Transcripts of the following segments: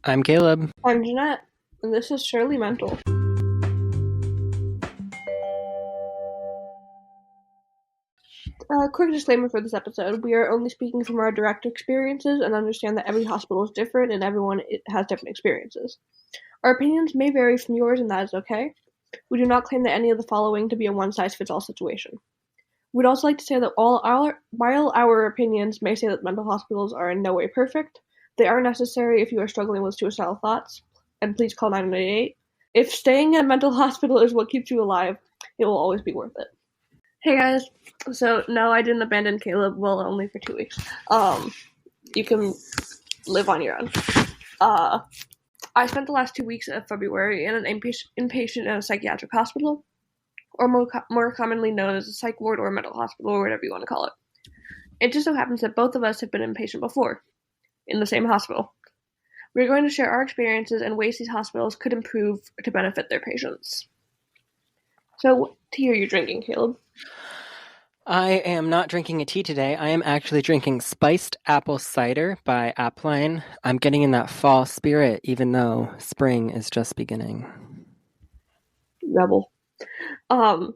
I'm Caleb. I'm Ginette, and this is Surely Mental. Quick disclaimer for this episode. We are only speaking from our direct experiences and understand that every hospital is different and everyone has different experiences. Our opinions may vary from yours, and that is okay. We do not claim that any of the following to be a one-size-fits-all situation. We'd also like to say that while our opinions may say that mental hospitals are in no way perfect, they are necessary if you are struggling with suicidal thoughts, and please call 988. If staying in a mental hospital is what keeps you alive, it will always be worth it. Hey guys, so no, I didn't abandon Caleb, well, only for 2 weeks. You can live on your own. I spent the last 2 weeks of February in an inpatient in a psychiatric hospital, or more commonly known as a psych ward or a mental hospital, or whatever you want to call it. It just so happens that both of us have been inpatient before, in the same hospital. We're going to share our experiences and ways these hospitals could improve to benefit their patients. So, what tea are you drinking, Caleb? I am not drinking a tea today. I am actually drinking spiced apple cider by Alpine. I'm getting in that fall spirit, even though spring is just beginning. Rebel. I'm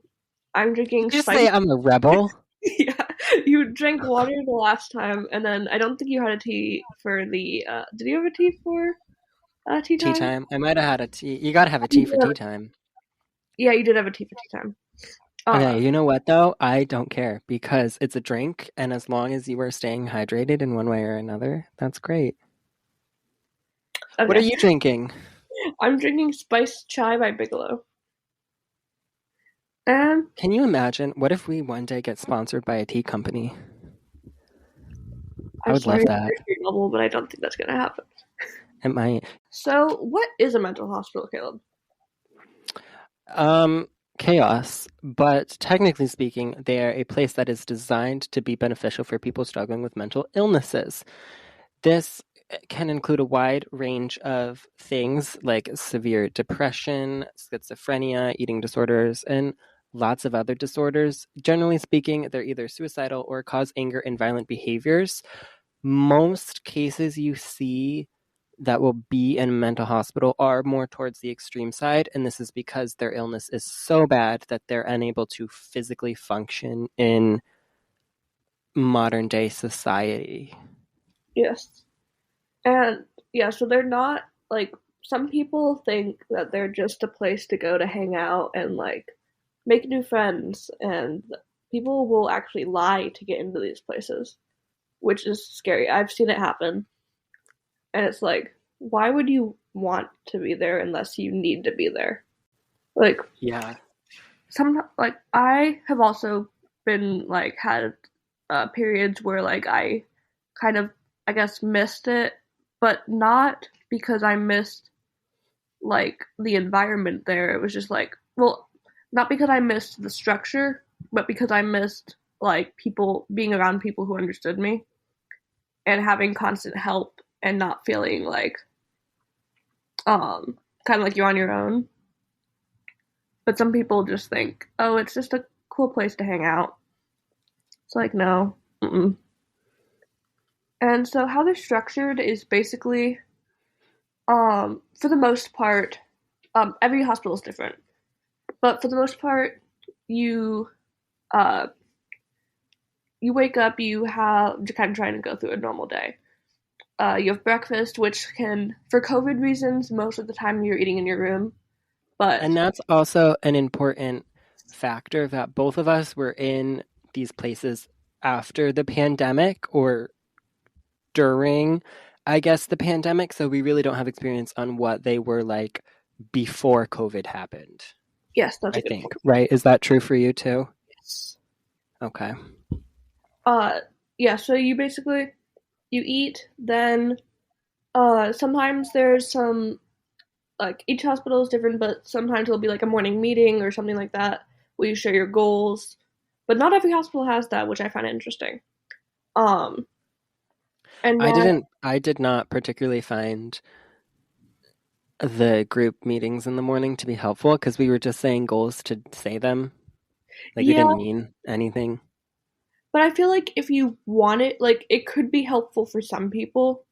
drinking Did you say I'm a rebel? Yeah, you drank water the last time, and then I don't think you had a tea for the. Did you have a tea for tea Tea time? time. I might have had a tea. You gotta have a tea for tea time. Yeah, you did have a tea for tea time. Okay, you know what though? I don't care because it's a drink, and as long as you are staying hydrated in one way or another, that's great. Okay. What are you drinking? I'm drinking spiced chai by Bigelow. And Can you imagine? What if we one day get sponsored by a tea company? I I'm would sorry love for that. your level, but I don't think that's gonna happen. It might. So, what is a mental hospital, Caleb? Chaos, but technically speaking, they are a place that is designed to be beneficial for people struggling with mental illnesses. This can include a wide range of things like severe depression, schizophrenia, eating disorders, and lots of other disorders. Generally speaking, they're either suicidal or cause anger and violent behaviors. Most cases you see that will be in a mental hospital are more towards the extreme side, and this is because their illness is so bad that they're unable to physically function in modern day society. Yes. And yeah, so they're not like some people think that they're just a place to go to hang out and like make new friends, and people will actually lie to get into these places, which is scary. I've seen it happen, and it's like, why would you want to be there unless you need to be there? Like, Yeah. I have also been like had periods where like I kind of, I guess, missed it, but not because I missed like the environment there. It was just like, well, not because I missed the structure, but because I missed like people being around people who understood me and having constant help and not feeling like kind of like you're on your own. But some people just think, oh, it's just a cool place to hang out. It's like, no. Mm-mm. And so how they're structured is basically, for the most part, every hospital is different. But for the most part, you uh, you wake up, you have to kind of trying to go through a normal day. You have breakfast, which can, for COVID reasons, most of the time you're eating in your room. But And that's also an important factor that both of us were in these places after the pandemic or during, I guess, the pandemic. So we really don't have experience on what they were like before COVID happened. yes, that's I a good think, point. right? Is that true for you too? Yes. Okay. Uh, yeah. So you basically you eat, then sometimes there's some, like, each hospital is different, but sometimes it'll be like a morning meeting or something like that where you share your goals. But not every hospital has that, which I find interesting. Um, and then I did not particularly find the group meetings in the morning to be helpful because we were just saying goals to say them. Like we yeah, didn't mean anything. but I feel like if you want it, like it could be helpful for some people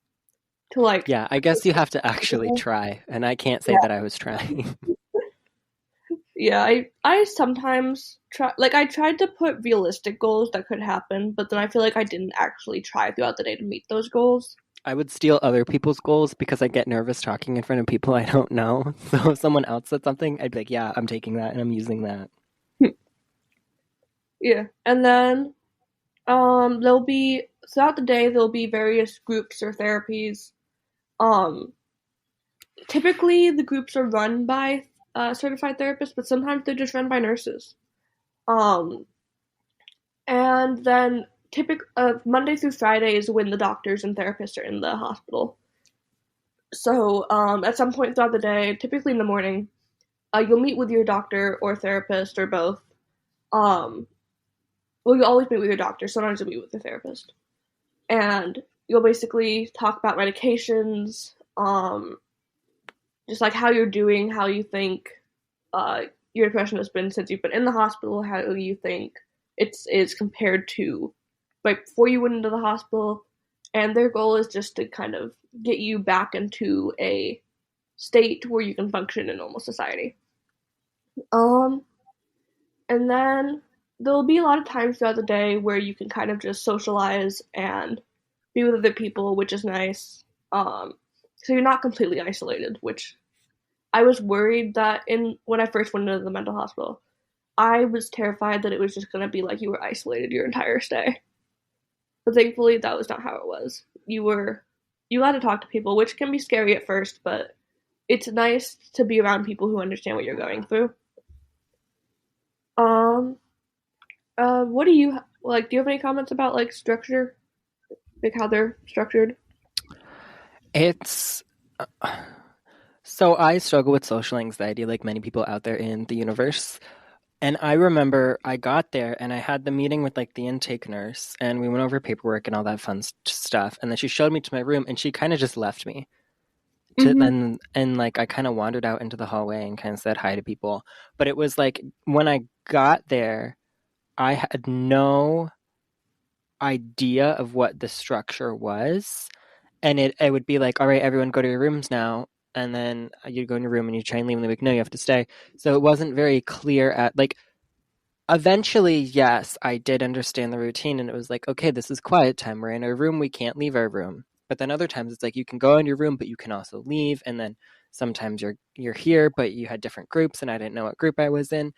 to like. Yeah, I guess you have to actually try, and I can't say Yeah, that I was trying. yeah. I sometimes try. Like I tried to put realistic goals that could happen, but then I feel like I didn't actually try throughout the day to meet those goals. I would steal other people's goals because I get nervous talking in front of people I don't know. So if someone else said something, I'd be like, yeah, I'm taking that and I'm using that. Yeah, and then there'll be throughout the day there'll be various groups or therapies. Um, Typically the groups are run by certified therapists, but sometimes they're just run by nurses. Um, and then Monday through Friday is when the doctors and therapists are in the hospital. So at some point throughout the day, typically in the morning, you'll meet with your doctor or therapist or both. Um, well, you always meet with your doctor. Sometimes you'll meet with your therapist, and you'll basically talk about medications, just like how you're doing, how you think uh, your depression has been since you've been in the hospital, how you think it is compared to right before you went into the hospital, and their goal is just to kind of get you back into a state where you can function in normal society. Um, and then there'll be a lot of times throughout the day where you can kind of just socialize and be with other people, which is nice. So you're not completely isolated, which I was worried that in when I first went into the mental hospital, I was terrified that it was just going to be like you were isolated your entire stay. But thankfully, that was not how it was. You got to talk to people, which can be scary at first, but it's nice to be around people who understand what you're going through. Um, what do you like? Do you have any comments about like structure, like how they're structured? It's so I struggle with social anxiety like many people out there in the universe. And I remember I got there and I had the meeting with like the intake nurse and we went over paperwork and all that fun stuff. And then she showed me to my room and she kind of just left me to Mm-hmm. then and like I kind of wandered out into the hallway and kind of said hi to people. But it was like when I got there, I had no idea of what the structure was. And it would be like, all right, everyone go to your rooms now. And then you'd go in your room and you try and leave and they're like, no, you have to stay. So it wasn't very clear at like eventually, yes, I did understand the routine and it was like, okay, this is quiet time. We're in our room, we can't leave our room. But then other times it's like you can go in your room, but you can also leave. And then sometimes you're here, but you had different groups and I didn't know what group I was in.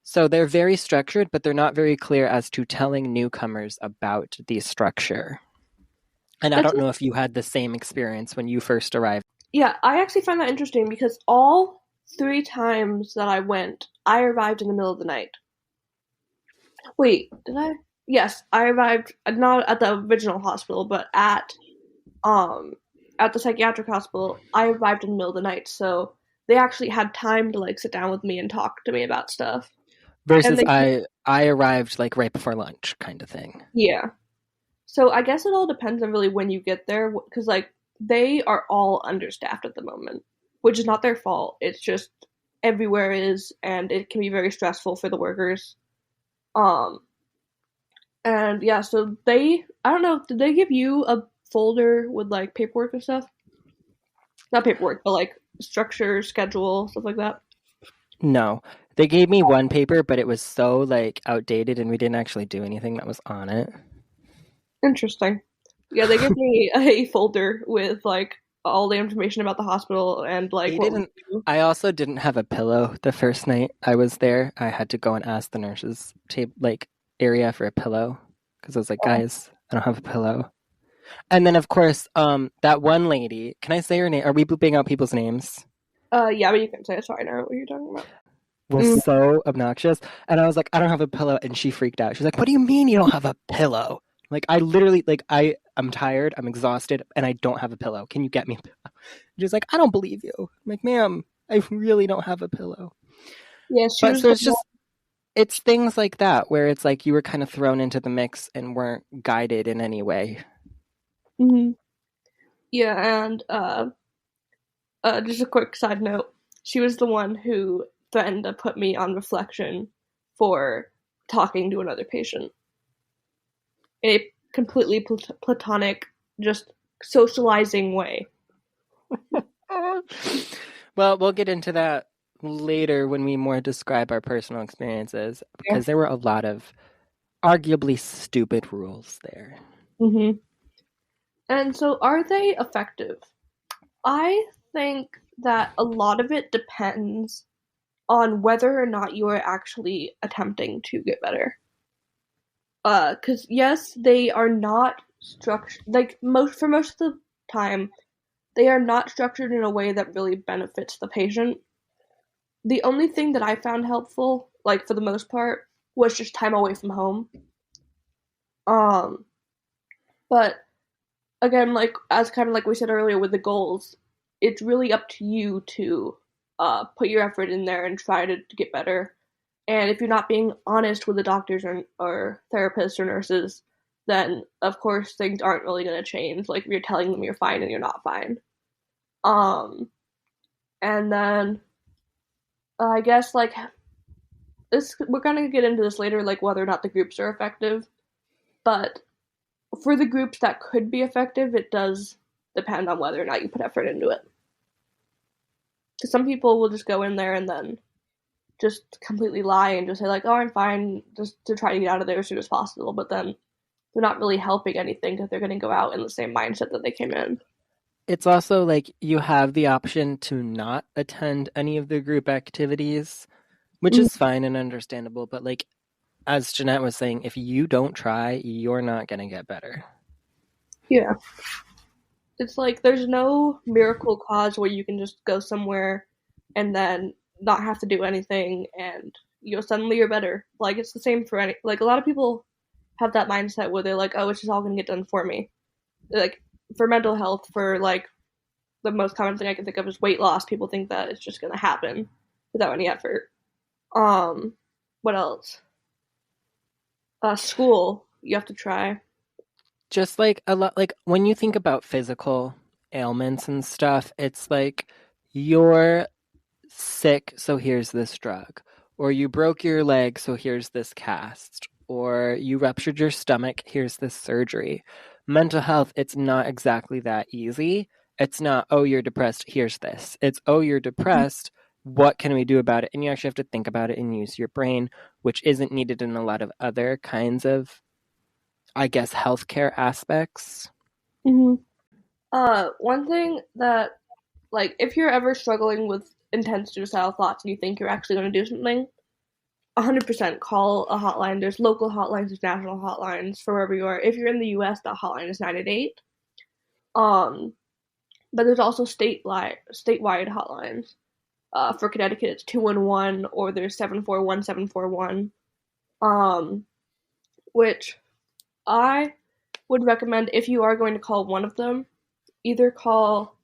So they're very structured, but they're not very clear as to telling newcomers about the structure. And I That's don't know if you had the same experience when you first arrived. Yeah. I actually find that interesting because all three times that I went, I arrived in the middle of the night. Wait, did I? Yes, I arrived not at the original hospital, but um at the psychiatric hospital. I arrived in the middle of the night, so they actually had time to like sit down with me and talk to me about stuff. And Versus they I arrived like right before lunch kind of thing. yeah. So I guess it all depends on really when you get there because like they are all understaffed at the moment, which is not their fault. It's just everywhere is and it can be very stressful for the workers. Um And yeah, so I don't know, did they give you a folder with like paperwork and stuff? Not paperwork, but like structure, schedule, stuff like that. No. They gave me one paper, but it was so like outdated and we didn't actually do anything that was on it. Interesting. Yeah, they gave me a folder with like all the information about the hospital and like They what we didn't do. I also didn't have a pillow the first night I was there. I had to go and ask the nurses like area for a pillow because I was like, Oh. guys, I don't have a pillow. And then of course, that one lady, can I say her name? Are we bleeping out people's names? Yeah, but you can say it so I know what you're talking about. Was Mm, so obnoxious. And I was like, I don't have a pillow. And she freaked out. She's like, what do you mean you don't have a pillow? Like, I literally, like, I'm tired, I'm exhausted, and I don't have a pillow. Can you get me a pillow? She's like, I don't believe you. I'm like, ma'am, I really don't have a pillow. yeah, she But was so the it's one. just, it's things like that where it's like you were kind of thrown into the mix and weren't guided in any way. Mhm. Yeah, and just a quick side note, she was the one who threatened to put me on reflection for talking to another patient. In a completely platonic, just socializing way. Well, we'll get into that later when we more describe our personal experiences Yeah. because there were a lot of arguably stupid rules there. hmm And so, are they effective? I think that a lot of it depends on whether or not you are actually attempting to get better. Because yes, they are not structured like most of the time. They are not structured in a way that really benefits the patient. The only thing that I found helpful, like for the most part, was just time away from home. Um, but again, like as kind of like we said earlier with the goals, it's really up to you to put your effort in there and try to get better. And if you're not being honest with the doctors or therapists or nurses, then of course things aren't really going to change. Like if you're telling them you're fine and you're not fine. Um, and then I guess like this, we're gonna get into this later, like whether or not the groups are effective. But for the groups that could be effective, it does depend on whether or not you put effort into it. Because some people will just go in there and then just completely lie and just say like, "Oh, I'm fine," just to try to get out of there as soon as possible. But then they're not really helping anything because they're going to go out in the same mindset that they came in. It's also like you have the option to not attend any of the group activities, which Mm, is fine and understandable. But like as Jeanette was saying, if you don't try, you're not going to get better. yeah, it's like there's no miracle cause where you can just go somewhere and then not have to do anything and suddenly you're better. Like it's the same for any like a lot of people have that mindset where they're like, oh, it's just all gonna get done for me. Like for mental health, for like the most common thing I can think of is weight loss. People think that it's just gonna happen without any effort. Um, what else? School you have to try. Just like a lot, like when you think about physical ailments and stuff, it's like you're sick, so here's this drug. Or you broke your leg, so here's this cast. Or you ruptured your stomach, here's this surgery. Mental health, it's not exactly that easy. It's not, oh, you're depressed, here's this. It's, oh, you're depressed, what can we do about it? And you actually have to think about it and use your brain, which isn't needed in a lot of other kinds of, I guess, healthcare aspects. Mm-hmm. One thing that like if you're ever struggling with intense suicidal thoughts and you think you're actually going to do something, 100% call a hotline. There's local hotlines, there's national hotlines for wherever you are. If you're in the US, that hotline is 988. Um, but there's also statewide hotlines. For Connecticut, it's 211 or there's 741 741. Um, which I would recommend if you are going to call one of them, either call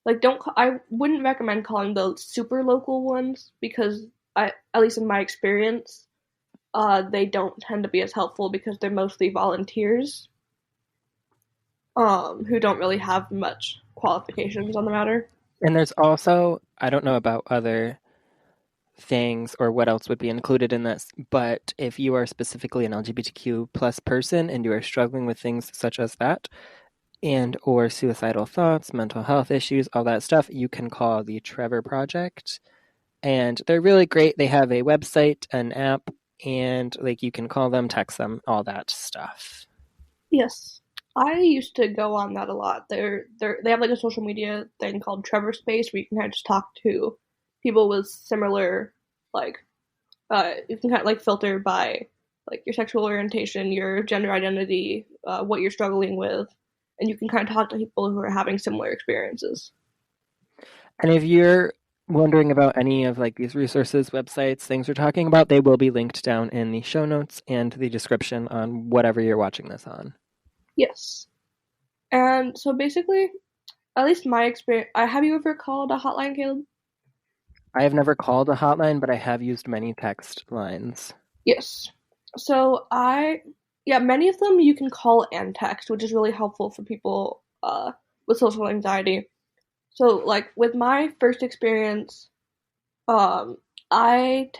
like don't call, I wouldn't recommend calling the super local ones because at least in my experience, they don't tend to be as helpful because they're mostly volunteers who don't really have much qualifications on the matter. And there's also, I don't know about other things or what else would be included in this, but if you are specifically an LGBTQ plus person and you are struggling with things such as that and or suicidal thoughts, mental health issues, all that stuff, you can call the Trevor Project. And they're really great. They have a website, an app, and like you can call them, text them, all that stuff. Yes. I used to go on that a lot. They have like a social media thing called Trevor Space where you can kind of just talk to people with similar like you can kind of like filter by like your sexual orientation, your gender identity, what you're struggling with, and you can kind of talk to people who are having similar experiences. And if you're wondering about any of like these resources, websites, things we're talking about, they will be linked down in the show notes and the description on whatever you're watching this on. Yes. And so basically, at least my experience, have you ever called a hotline, Caleb? I have never called a hotline, but I have used many text lines. Yes. So yeah, many of them you can call and text, which is really helpful for people with social anxiety. So, like with my first experience, um,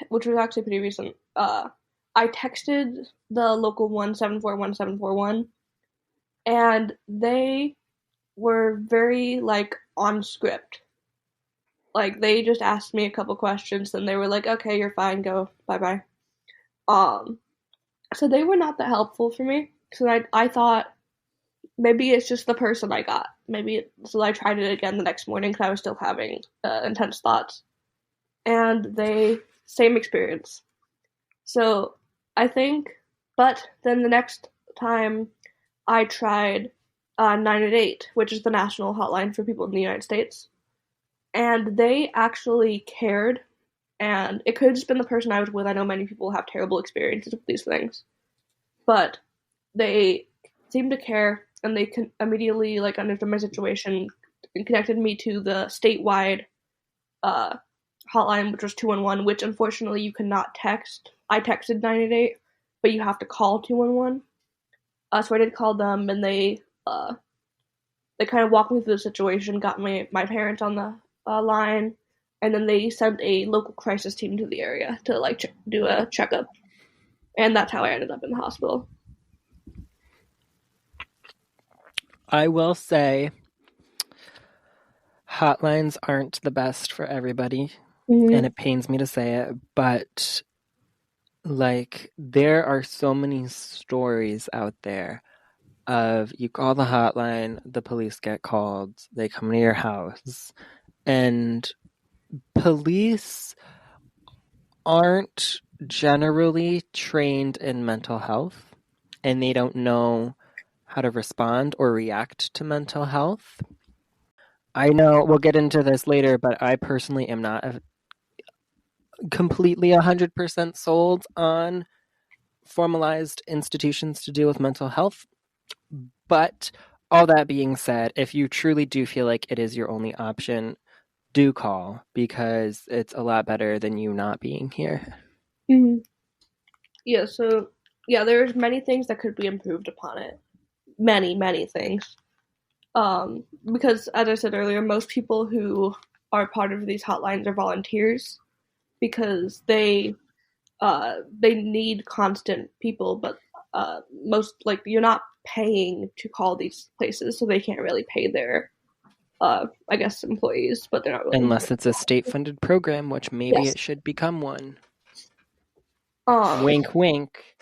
which was actually pretty recent, I texted the local one 741 741, and they were very like on script. Like, they just asked me a couple questions, then they were like, okay, you're fine, go, bye-bye. Um, so they were not that helpful for me. So I thought maybe it's just the person I got. So I tried it again the next morning because I was still having intense thoughts. And same experience. So I think, but then the next time I tried 988, which is the national hotline for people in the United States. And they actually cared. And it could have just been the person I was with. I know many people have terrible experiences with these things. But they seemed to care, and they immediately, like, understood my situation and connected me to the statewide hotline, which was 211, which unfortunately you cannot text. I texted 988, but you have to call 211. So I did call them, and they kind of walked me through the situation, got my parents on the line, and then they sent a local crisis team to the area to like do a checkup, and that's how I ended up in the hospital. I will say hotlines aren't the best for everybody, and it pains me to say it, but like there are so many stories out there of you call the hotline, the police get called, they come to your house, and police aren't generally trained in mental health, and they don't know how to respond or react to mental health. I know we'll get into this later, but I personally am not completely 100% sold on formalized institutions to deal with mental health. But all that being said, if you truly do feel like it is your only option, do call, because it's a lot better than you not being here. Mm-hmm. Yeah, so there's many things that could be improved upon it. Many things. Because as I said earlier, most people who are part of these hotlines are volunteers because they need constant people, but most, like, you're not paying to call these places, so they can't really pay their I guess employees, but they're not really Unless it's a state-funded program, which maybe yes. it should become one. Um, Wink, wink.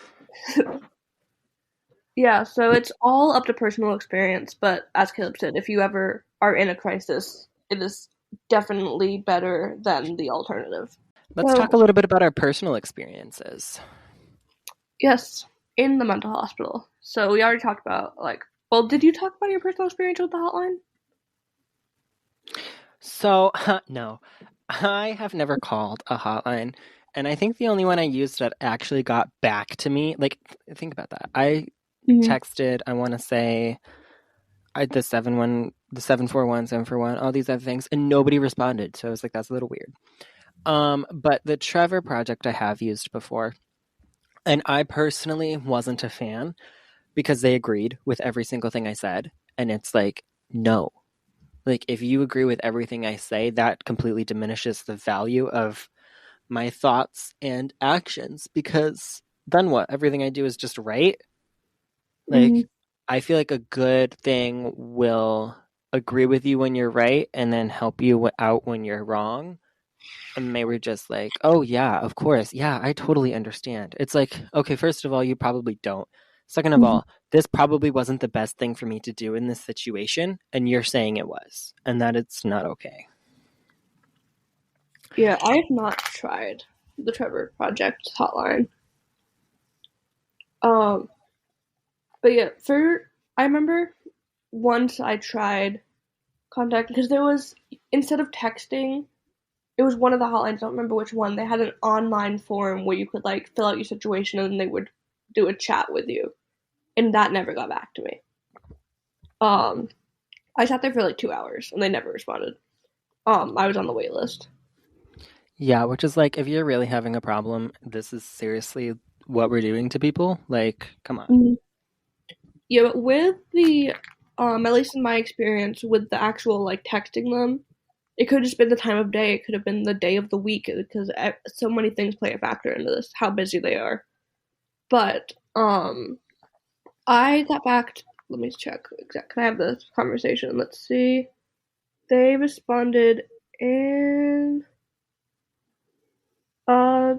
yeah, so it's all up to personal experience, but as Caleb said, if you ever are in a crisis, it is definitely better than the alternative. Let's So, talk a little bit about our personal experiences. yes, in the mental hospital. So we already talked about, like, well, did you talk about your personal experience with the hotline? So, no, I have never called a hotline, and I think the only one I used that actually got back to me, like, think about that. I Mm-hmm. texted, I want to say, the 741, 741, all these other things, and nobody responded. So I was like, that's a little weird. But the Trevor project I have used before, and I personally wasn't a fan because they agreed with every single thing I said, and it's like, no. Like, if you agree with everything I say, that completely diminishes the value of my thoughts and actions, because then what? Everything I do is just right? Mm-hmm. Like, I feel like a good thing will agree with you when you're right and then help you out when you're wrong. And they were just like, oh, yeah, of course. Yeah, I totally understand. It's like, okay, first of all, you probably don't. Second of Mm-hmm. all, this probably wasn't the best thing for me to do in this situation, and you're saying it was, and that it's not okay. Yeah, I have not tried the Trevor Project hotline. Um, but yeah, I remember once I tried contact because there was, instead of texting, it was one of the hotlines. I don't remember which one. They had an online forum where you could like fill out your situation and then they would do a chat with you, and that never got back to me. Um, I sat there for like 2 hours and they never responded. I was on the wait list. Yeah, which is like, if you're really having a problem, this is seriously what we're doing to people. Like, come on. Mm-hmm. Yeah, but with the at least in my experience with the actual like texting them, it could have just been the time of day. It could have been the day of the week because so many things play a factor into this, how busy they are. But I got back. Let me check. Exact. Can I have the conversation? Let's see. They responded in uh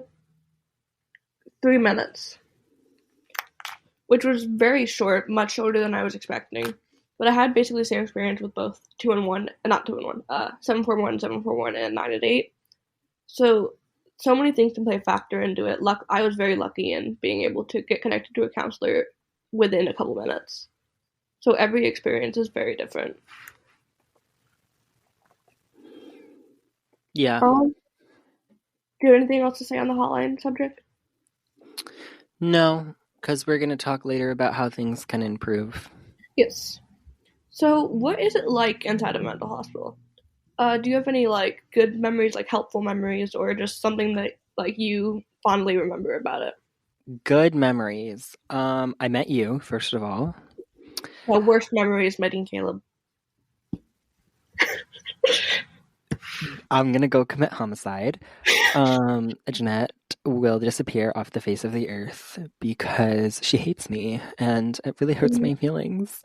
3 minutes, which was very short, much shorter than I was expecting. But I had basically the same experience with both 2-in-1, not 2-in-1, 741, 741, and 9-8. So many things can play a factor into it. I was very lucky in being able to get connected to a counselor within a couple minutes. So every experience is very different. Yeah. Do you have anything else to say on the hotline subject? No, because we're going to talk later about how things can improve. Yes. So, what is it like inside a mental hospital? Do you have any like good memories, like helpful memories, or just something that like you fondly remember about it? Good memories. I met you, first of all. Worst memories meeting Caleb. I'm gonna go commit homicide. Jeanette will disappear off the face of the earth because she hates me and it really hurts Mhm. my feelings.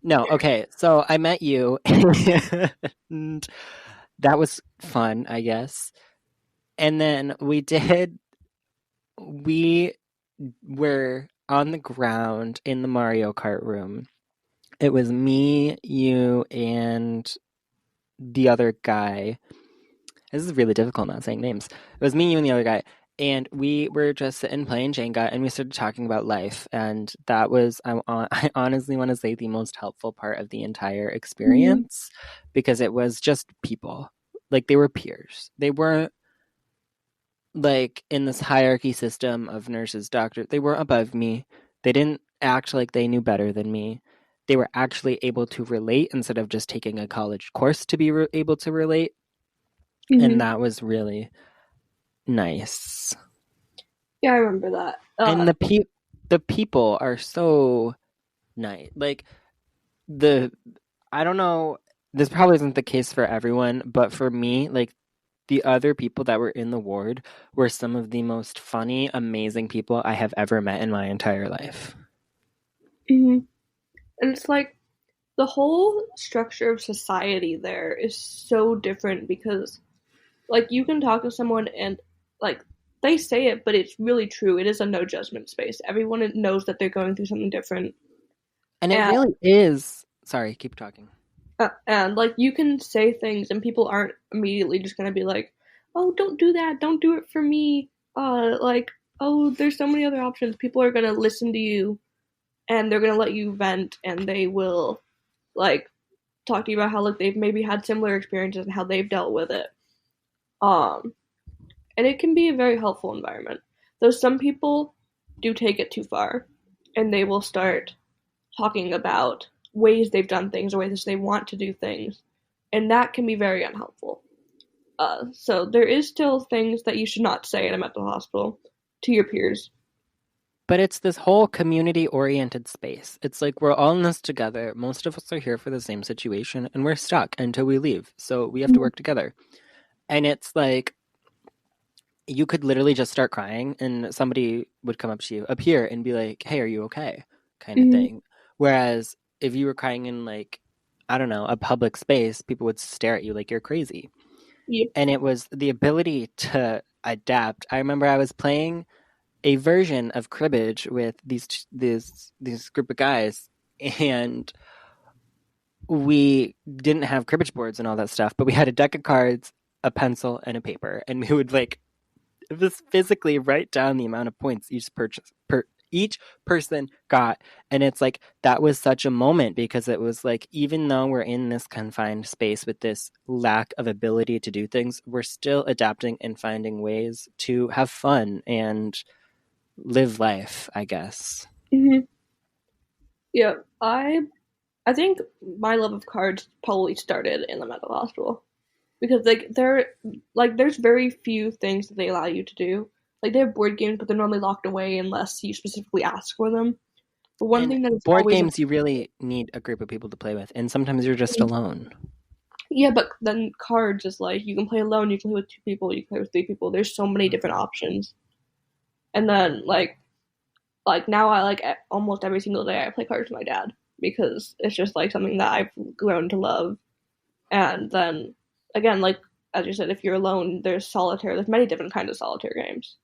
No, okay, so I met you and that was fun, I guess. And then we were on the ground in the Mario Kart room. It was me, you, and the other guy. This is really difficult not saying names. It was me, you, and the other guy. And we were just sitting playing Jenga and we started talking about life. And that was, I honestly want to say, the most helpful part of the entire Mhm. experience because it was just people. Like they were peers. They weren't like in this hierarchy system of nurses, doctors. They were above me. They didn't act like they knew better than me. They were actually able to relate instead of just taking a college course to be able to relate. And Mhm. that was really nice. Yeah, I remember that. And the people are so nice. Like the I don't know, this probably isn't the case for everyone, but for me, like the other people that were in the ward were some of the most funny, amazing people I have ever met in my entire life. Mhm. And it's like the whole structure of society there is so different because like you can talk to someone and like they say it, but it's really true. It is a no judgment space. Everyone knows that they're going through something different, And it and really is. Sorry, keep talking. and like you can say things, and people aren't immediately just gonna be like, "Oh, don't do that. Don't do it for me." Like, oh, there's so many other options. People are gonna listen to you, and they're gonna let you vent, and they will like talk to you about how like they've maybe had similar experiences and how they've dealt with it. Um, and it can be a very helpful environment. Though some people do take it too far, and they will start talking about ways they've done things or ways they want to do things, and that can be very unhelpful. So there is still things that you should not say in a mental hospital to your peers. But it's this whole community oriented space. It's like we're all in this together. Most of us are here for the same situation and we're stuck until we leave. So we have to work together. And it's like you could literally just start crying and somebody would come up to you up here and be like, "Hey, are you okay?" kind of Mm-hmm. thing. Whereas if you were crying in like I don't know, a public space, people would stare at you like you're crazy. Yep. And it was the ability to adapt. I remember I was playing a version of cribbage with these group of guys and we didn't have cribbage boards and all that stuff, but we had a deck of cards, a pencil, and a paper, and we would like just physically write down the amount of points each person got. And it's like that was such a moment because it was like even though we're in this confined space with this lack of ability to do things, we're still adapting and finding ways to have fun and live life, I guess. Mm-hmm. Yeah, I think my love of cards probably started in the mental hospital because there's very few things that they allow you to do. Like they have board games, but they're normally locked away unless you specifically ask for them. But one And thing that is board always games, you really need a group of people to play with, and sometimes you're just alone. yeah, but then cards is like you can play alone, you can play with two people, you can play with three people. There's so many different options. And then like now I like almost every single day I play cards with my dad because it's just like something that I've grown to love And then again, like as you said, if you're alone, there's solitaire. There's many different kinds of solitaire games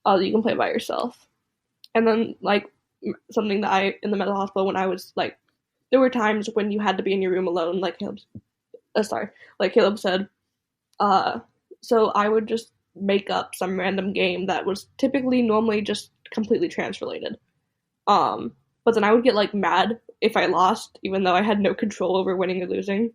that you can play by yourself. And then like something that I in the mental hospital when I was like, there were times when you had to be in your room alone, like Caleb said. So I would just make up some random game that was typically normally just completely trans related. But then I would get like mad if I lost, even though I had no control over winning or losing.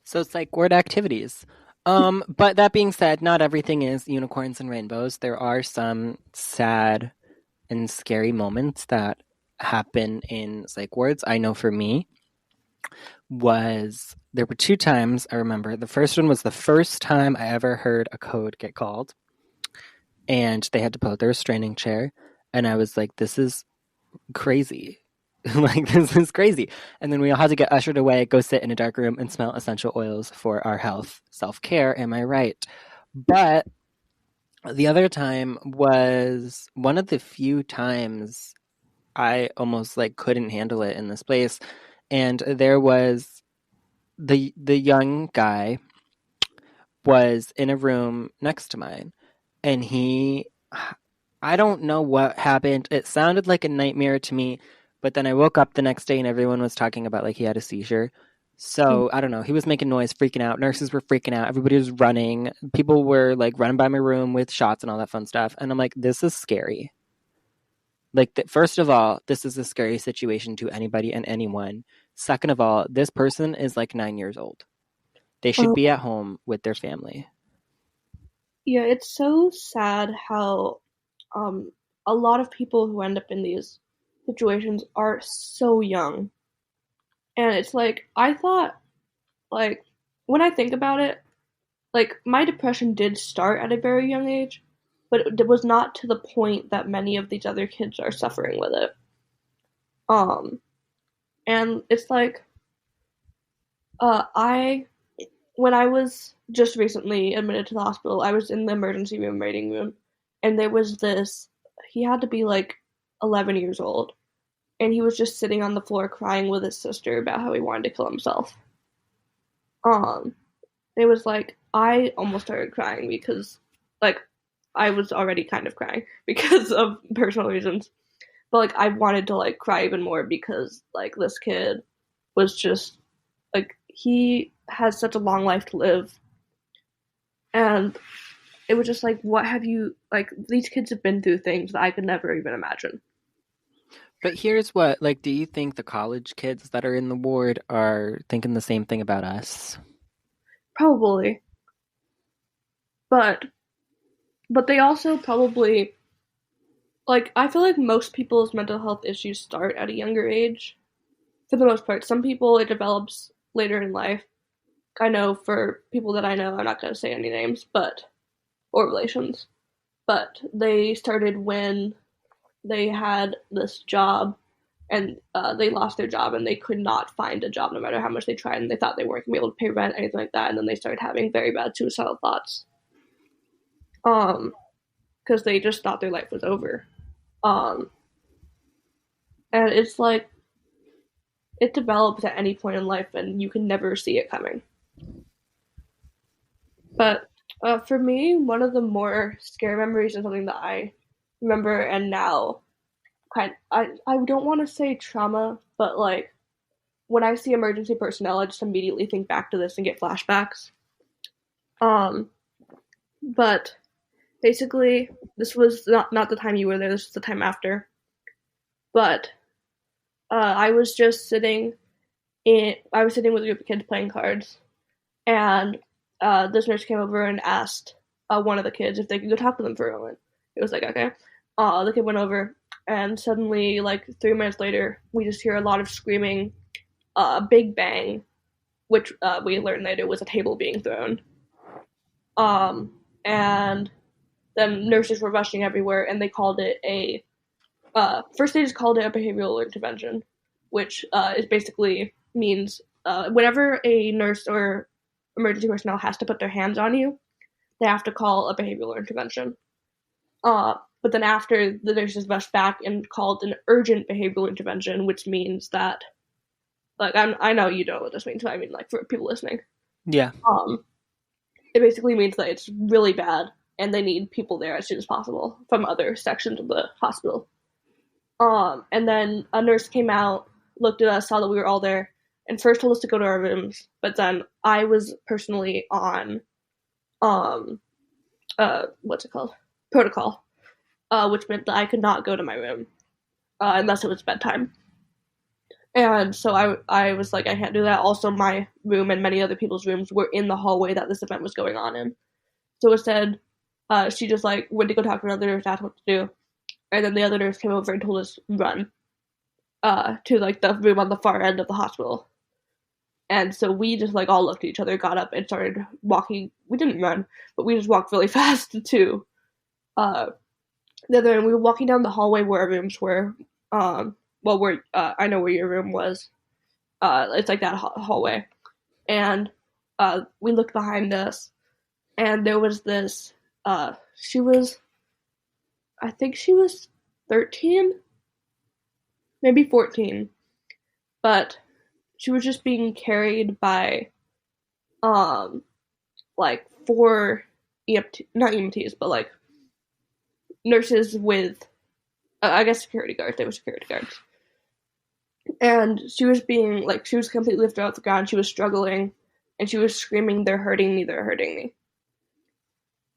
So it's like word activities. But that being said, not everything is unicorns and rainbows. There are some sad and scary moments that happen in psych wards. I know for me there were two times I remember. The first one was the first time I ever heard a code get called, and they had to pull out the restraining chair, and I was like, "This is crazy." Like, this is crazy. And then we all had to get ushered away, go sit in a dark room and smell essential oils for our health, self-care, am I right? But the other time was one of the few times I almost like couldn't handle it in this place. And there was the young guy was in a room next to mine, and I don't know what happened. It sounded like a nightmare to me. But then I woke up the next day and everyone was talking about like he had a seizure. So I don't know. He was making noise, freaking out. Nurses were freaking out. Everybody was running. People were like running by my room with shots and all that fun stuff. And I'm like, this is scary. Like, first of all, this is a scary situation to anybody and anyone. Second of all, this person is like 9 years old. They should be at home with their family. Yeah, it's so sad how a lot of people who end up in these situations are so young. And it's like, I thought, like, when I think about it, like, my depression did start at a very young age, but it was not to the point that many of these other kids are suffering with it. And it's like, when I was just recently admitted to the hospital, I was in the emergency room, waiting room, and there was he had to be like 11 years old, and he was just sitting on the floor crying with his sister about how he wanted to kill himself. It was like, I almost started crying because, like, I was already kind of crying because of personal reasons. But, like, I wanted to, like, cry even more because, like, this kid was just, like, he has such a long life to live. And it was just like, what have you, like, these kids have been through things that I could never even imagine. But here's what, like, do you think the college kids that are in the ward are thinking the same thing about us? Probably. But they also probably, like, I feel like most people's mental health issues start at a younger age. For the most part. Some people, it develops later in life. I know for people that I know, I'm not going to say any names, or relations, but they started when they had this job and they lost their job and they could not find a job no matter how much they tried, and they thought they weren't going to be able to pay rent, anything like that, and then they started having very bad suicidal thoughts. Because they just thought their life was over. And it's like, it develops at any point in life and you can never see it coming. But for me, one of the more scary memories is something that I remember and now I don't want to say trauma, but like when I see emergency personnel, I just immediately think back to this and get flashbacks. But basically, this was not the time you were there, this was the time after. But I was sitting with a group of kids playing cards, and this nurse came over and asked one of the kids if they could go talk to them for a moment. It was like, okay. The kid went over, and suddenly, like 3 minutes later, we just hear a lot of screaming, big bang, which we learned later was a table being thrown. And then nurses were rushing everywhere, and they called it first they just called it a behavioral intervention, which is basically means whenever a nurse or emergency personnel has to put their hands on you, they have to call a behavioral intervention. But then after, the nurses rushed back and called an urgent behavioral intervention, which means that, like, I know you know what this means, but I mean, like, for people listening. Yeah. Um, it basically means that it's really bad and they need people there as soon as possible from other sections of the hospital. And then a nurse came out, looked at us, saw that we were all there, and first told us to go to our rooms. But then I was personally on um what's it called, protocol, which meant that I could not go to my room unless it was bedtime. And so I was like, I can't do that. Also, my room and many other people's rooms were in the hallway that this event was going on in. So instead, she just like went to go talk to another nurse, asked what to do, and then the other nurse came over and told us run to like the room on the far end of the hospital. And so we just like all looked at each other, got up, and started walking. We didn't run, but we just walked really fast to uh, the other end. We were walking down the hallway where our rooms were. Well, where I know where your room was. It's like that hallway, and we looked behind us, and there was this. She was, I think she was 13, maybe 14, but she was just being carried by um like four EMT, not EMTs, but like nurses with I guess security guards. They were security guards, and she was being like she was completely lifted off the ground. She was struggling, and she was screaming, "They're hurting me! They're hurting me!"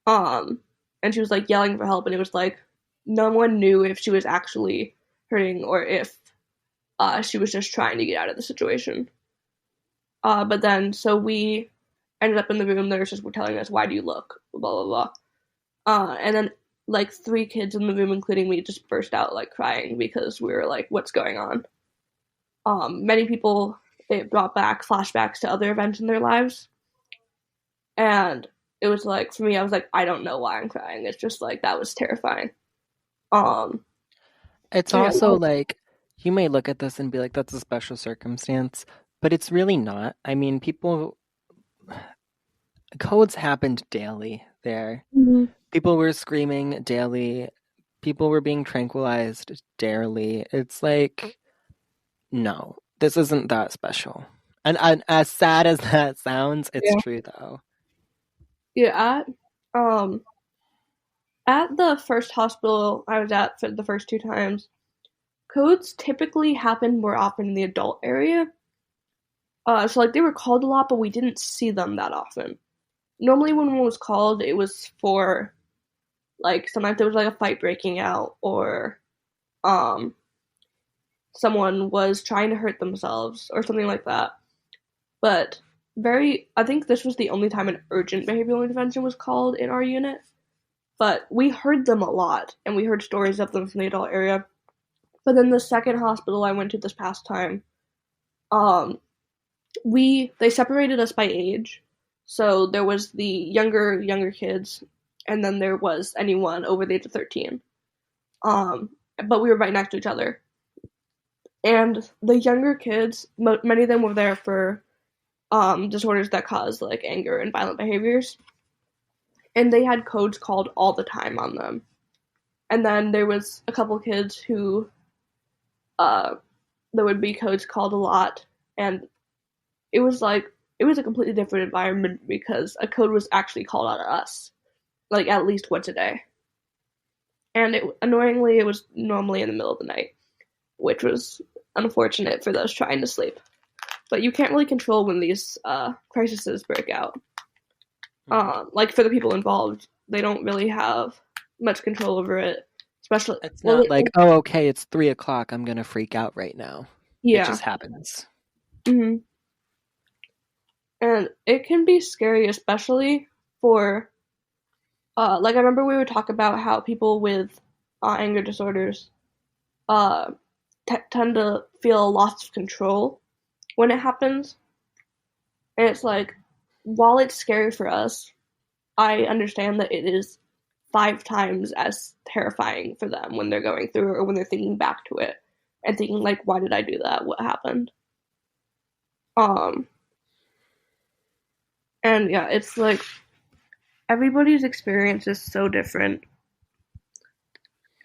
Um, and she was like yelling for help, and it was like no one knew if she was actually hurting or if she was just trying to get out of the situation. But then so we ended up in the room. The nurses were telling us, "Why do you look?" Blah blah blah. And then like three kids in the room, including me, just burst out like crying because we were like, "What's going on?" Many people, it brought back flashbacks to other events in their lives, and it was like for me, I was like, I don't know why I'm crying. It's just like that was terrifying. Um, It's yeah, also like you may look at this and be like, that's a special circumstance, but it's really not. I mean, codes happened daily there. mhm. People were screaming daily. People were being tranquilized daily. It's like, no, this isn't that special. And as sad as that sounds, it's Yeah, true though. yeah. Um, at the first hospital I was at for the first two times, codes typically happen more often in the adult area. So like they were called a lot, but we didn't see them that often. Normally, when one was called, it was for like sometimes there was like a fight breaking out, or um, someone was trying to hurt themselves, or something like that. But I think this was the only time an urgent behavioral intervention was called in our unit. But we heard them a lot, and we heard stories of them from the adult area. But then the second hospital I went to this past time, um, they separated us by age. So there was the younger kids, and then there was anyone over the age of 13. Um, but we were right next to each other. And the younger kids, many of them were there for disorders that cause like anger and violent behaviors, and they had codes called all the time on them. And then there was a couple kids who uh, there would be codes called a lot, and it was like it was a completely different environment because a code was actually called on us, like at least once a day. And annoyingly, it was normally in the middle of the night, which was unfortunate for those trying to sleep. But you can't really control when these crises break out. Mhm. Like for the people involved, they don't really have much control over it. Especially, It's well, not like, oh, okay, it's 3 o'clock. I'm gonna freak out right now. It yeah. just happens. Hmm. And it can be scary, especially for like I remember we would talk about how people with anger disorders uh tend to feel loss of control when it happens, and it's like while it's scary for us, I understand that it is 5 times as terrifying for them when they're going through it or when they're thinking back to it and thinking like, why did I do that? What happened? Um, and yeah, it's like everybody's experience is so different,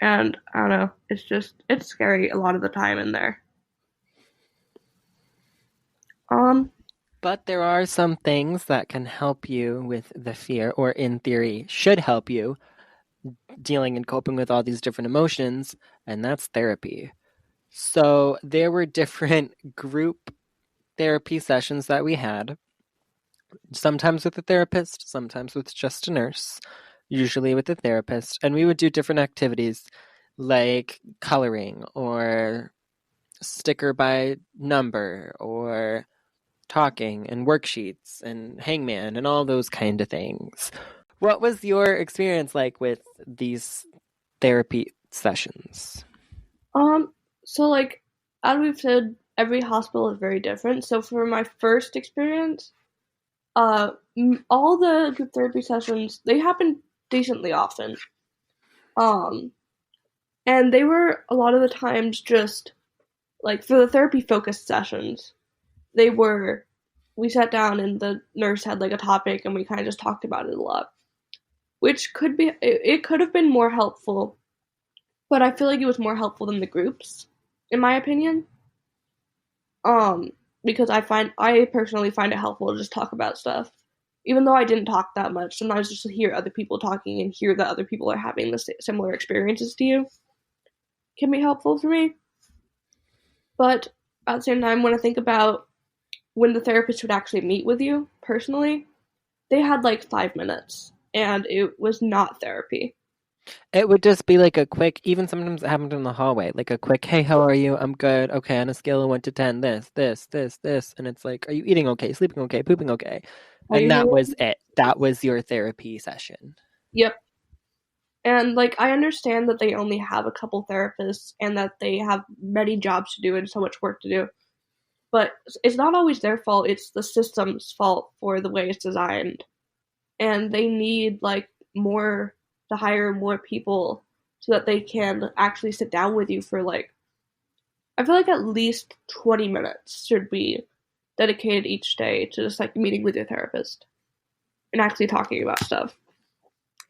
and I don't know, it's scary a lot of the time in there. Um, But there are some things that can help you with the fear, or in theory, should help you dealing and coping with all these different emotions, and that's therapy. So there were different group therapy sessions that we had, sometimes with a therapist, sometimes with just a nurse, usually with a therapist, and we would do different activities like coloring or sticker by number or talking and worksheets and hangman and all those kind of things. What was your experience like with these therapy sessions? Um, so like as we've said, every hospital is very different. So for my first experience, all the group therapy sessions they happened decently often. Um, and they were a lot of the times just like for the therapy focused sessions, they were we sat down and the nurse had like a topic and we kind of just talked about it a lot, which it could have been more helpful, but I feel like it was more helpful than the groups, in my opinion. Um, because I personally find it helpful to just talk about stuff. Even though I didn't talk that much, sometimes just to hear other people talking and hear that other people are having the similar experiences to you can be helpful for me. But at the same time, when I think about when the therapist would actually meet with you personally, they had like 5 minutes, and it was not therapy. It would just be like a quick, even sometimes it happened in the hallway, like a quick, hey, how are you? I'm good. Okay, on a scale of 1 to 10, this. And it's like, are you eating okay, sleeping okay, pooping okay? How And you that doing? was it. That was your therapy session. Yep. And like I understand that they only have a couple therapists and that they have many jobs to do and so much work to do. But it's not always their fault, it's the system's fault for the way it's designed. And they need like more to hire more people so that they can actually sit down with you for like I feel like at least 20 minutes should be dedicated each day to just like meeting with your therapist and actually talking about stuff.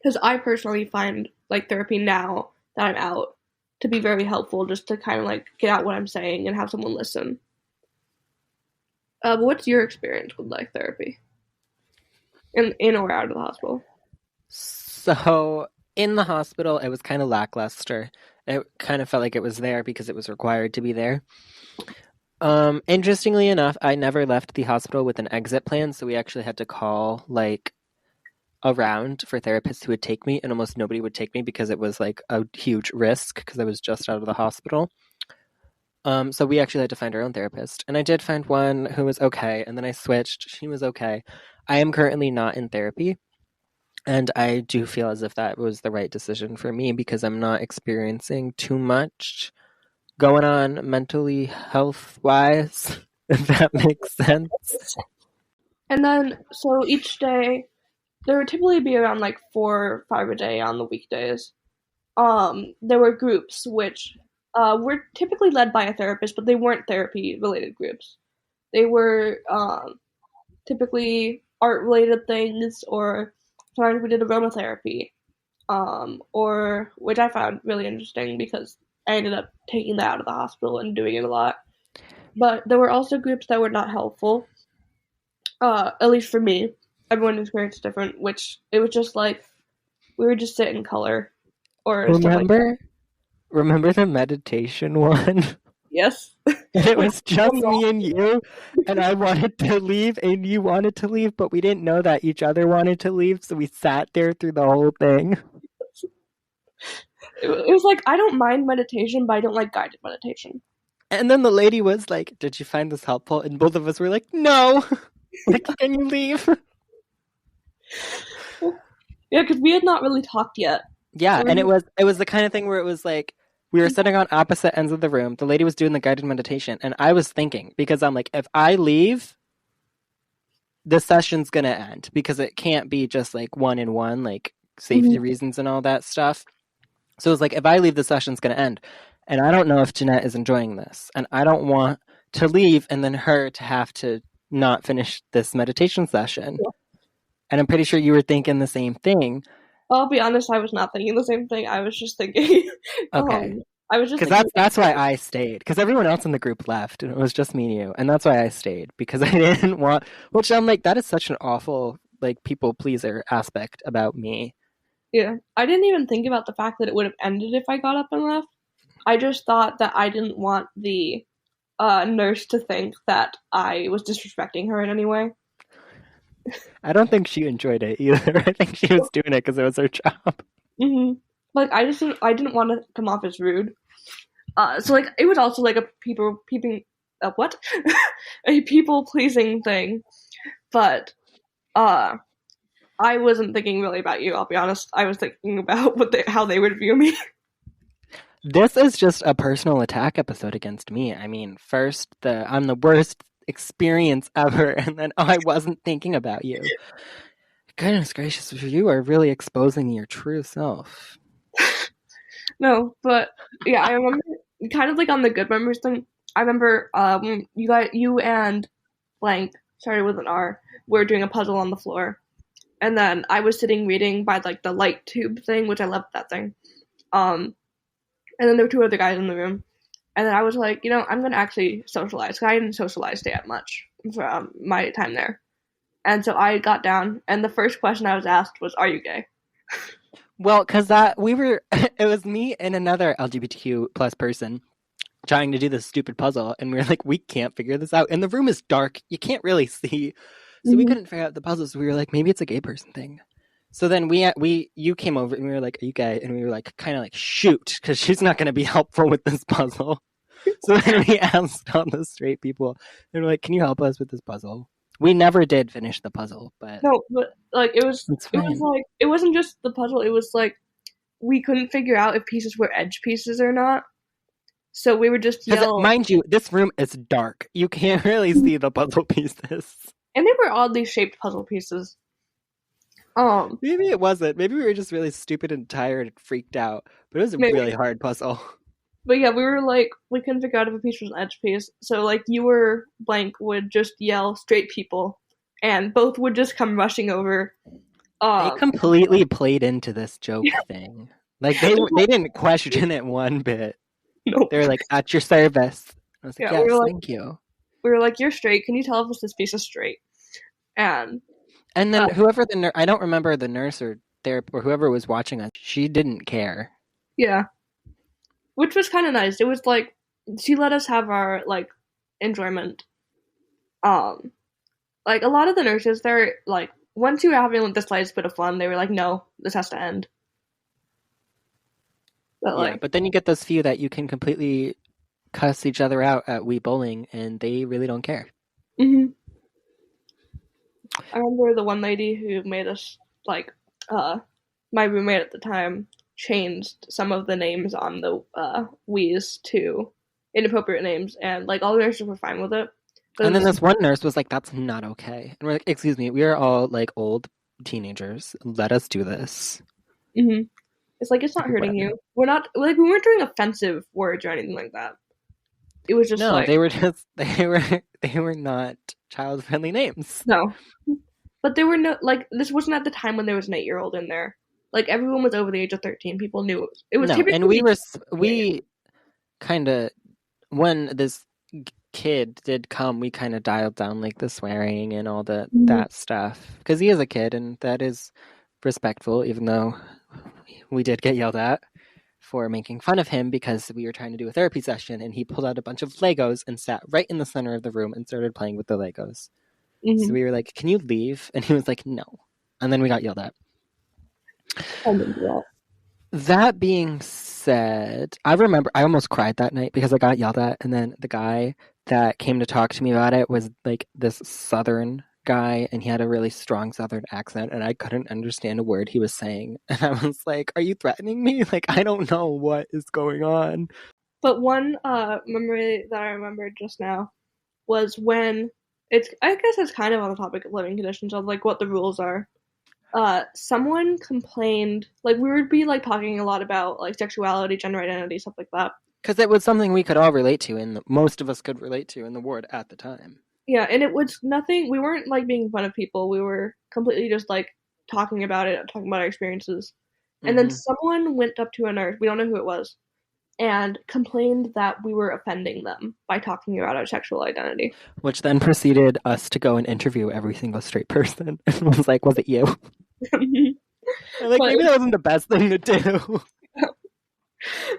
Because I personally find like therapy now that I'm out to be very helpful just to kind of like get out what I'm saying and have someone listen. But what's your experience with like therapy in or out of the hospital? So in the hospital, it was kind of lackluster. It kind of felt like it was there because it was required to be there. Interestingly enough, I never left the hospital with an exit plan, so we actually had to call like around for therapists who would take me, and almost nobody would take me because it was like a huge risk because I was just out of the hospital. So we actually had to find our own therapist, and I did find one who was okay, and then I switched. She was okay. I am currently not in therapy, and I do feel as if that was the right decision for me because I'm not experiencing too much going on mentally health wise, if that makes sense. And then, so each day, there would typically be around like 4 or 5 a day on the weekdays. There were groups which were typically led by a therapist, but they weren't therapy related groups. They were typically art related things, or sometimes we did aromatherapy, or which I found really interesting because I ended up taking that out of the hospital and doing it a lot. But there were also groups that were not helpful, at least for me. Everyone's experience is different, which it was just like we would just sit and color or stuff like that. Remember? Remember the meditation one? Yes. And it Like, was just me and you, and I wanted to leave, and you wanted to leave, but we didn't know that each other wanted to leave, so we sat there through the whole thing. it was like I don't mind meditation, but I don't like guided meditation. And then the lady was like, did you find this helpful? And both of us were like, no. Like, can you leave? Yeah, because we had not really talked yet. Yeah, So and we, it was the kind of thing where it was like we were sitting on opposite ends of the room. The lady was doing the guided meditation, and I was thinking because I'm like, if I leave, the session's gonna end because it can't be just like one in one, like safety Mhm. reasons and all that stuff. So it's like if I leave, the session's gonna end, and I don't know if Ginette is enjoying this, and I don't want to leave and then her to have to not finish this meditation session. And I'm pretty sure you were thinking the same thing. I'll be honest, I was not thinking the same thing. I was just thinking, Okay. I was just Because thinking that's why I stayed. Because everyone else in the group left, and it was just me and you, and that's why I stayed. Because I didn't want. Which I'm like, that is such an awful like people pleaser aspect about me. yeah. I didn't even think about the fact that it would have ended if I got up and left. I just thought that I didn't want the nurse to think that I was disrespecting her in any way. I don't think she enjoyed it either. I think she was doing it because it was her job. hmm Like I didn't want to come off as rude. So like it was also like a what a people pleasing thing, but uh, I wasn't thinking really about you. I'll be honest. I was thinking about how they would view me. This is just a personal attack episode against me. I mean, first I'm the worst experience ever, and then I wasn't thinking about you. Goodness gracious, you are really exposing your true self. No, but yeah, I remember kind of like on the good memories thing. I remember you and blank started with an R. We were doing a puzzle on the floor, and then I was sitting reading by like the light tube thing, which I loved that thing. And then there were two other guys in the room, and then I was like, I'm gonna actually socialize. 'Cause I didn't socialize that much from my time there, and so I got down, and the first question I was asked was, "Are you gay?" Well, because it was me and another LGBTQ plus person trying to do this stupid puzzle, and we were like, we can't figure this out. And the room is dark. You can't really see. So we Mm-hmm. couldn't figure out the puzzle. So we were like, maybe it's a gay person thing. So then you came over and we were like, are you gay? And we were like, kind of like, shoot, because she's not going to be helpful with this puzzle. So then we asked all the straight people, and we're like, can you help us with this puzzle? We never did finish the puzzle, but No, but like it's it was fine. like it wasn't just the puzzle. It was like we couldn't figure out if pieces were edge pieces or not. So we would just Because, yell, mind you, this room is dark. You can't really see the puzzle pieces. and they were oddly shaped puzzle pieces. Maybe it wasn't. Maybe we were just really stupid and tired and freaked out. But it was a Maybe. really hard puzzle. But yeah, we were like, we couldn't figure out if a piece was an edge piece. So like, you or blank would just yell straight people, and both would just come rushing over. They Um, completely played into this joke thing. Like they didn't question it one bit. no, They were like, "At your service." I was like, yeah, "Yes, thank you." we were like, you're straight. Can you tell if this piece is straight? And And then uh, whoever I don't remember the nurse or therapist or whoever was watching us. She didn't care. yeah, which was kind of nice. It was like she let us have our like enjoyment. Um, like a lot of the nurses, they're like, once you were having like the slightest bit of fun, they were like, no, this has to end. But Yeah, like, but then you get those few that you can completely cuss each other out at Wii Bowling, and they really don't care. mhm. I remember the one lady who made us like, my roommate at the time changed some of the names on the Wii's to inappropriate names, and like all the nurses were fine with it. But And then then this one nurse was like, "That's not okay." And we're like, "Excuse me, we are all like old teenagers. Let us do this." mhm. It's like it's not Like, hurting whatever. you. We're not like we weren't doing offensive words or anything like that. It was just No, like they were just they were not child friendly names. no, but there were no like this wasn't at the time when there was an 8-year-old in there. Like everyone was over the age of 13. People knew it was No, and typically we kind of when this kid did come, we kind of dialed down like the swearing and all Mhm. that stuff because he is a kid and that is respectful, even though we did get yelled at for making fun of him because we were trying to do a therapy session and he pulled out a bunch of Legos and sat right in the center of the room and started playing with the Legos. So Mhm. we were like, "Can you leave?" And he was like, "No." And then we got yelled at. I didn't do that. That being said, I remember I almost cried that night because I got yelled at, and then the guy that came to talk to me about it was like this southern guy, and he had a really strong southern accent, and I couldn't understand a word he was saying. And I was like, "Are you threatening me? Like, I don't know what is going on." But one memory that I remembered just now was when it's I guess it's kind of on the topic of living conditions of like what the rules are. Someone complained like we would be like talking a lot about like sexuality, gender identity, stuff like that. Because it was something we could all relate to, and most of us could relate to in the ward at the time. Yeah, and it was nothing. We weren't like making fun of people. We were completely just like talking about it, talking about our experiences. And then Hmm. someone went up to a nurse. We don't know who it was. and complained that we were offending them by talking about our sexual identity. Which then proceeded us to go and interview every single straight person. And was like, was it you? And like, but maybe that wasn't the best thing to do.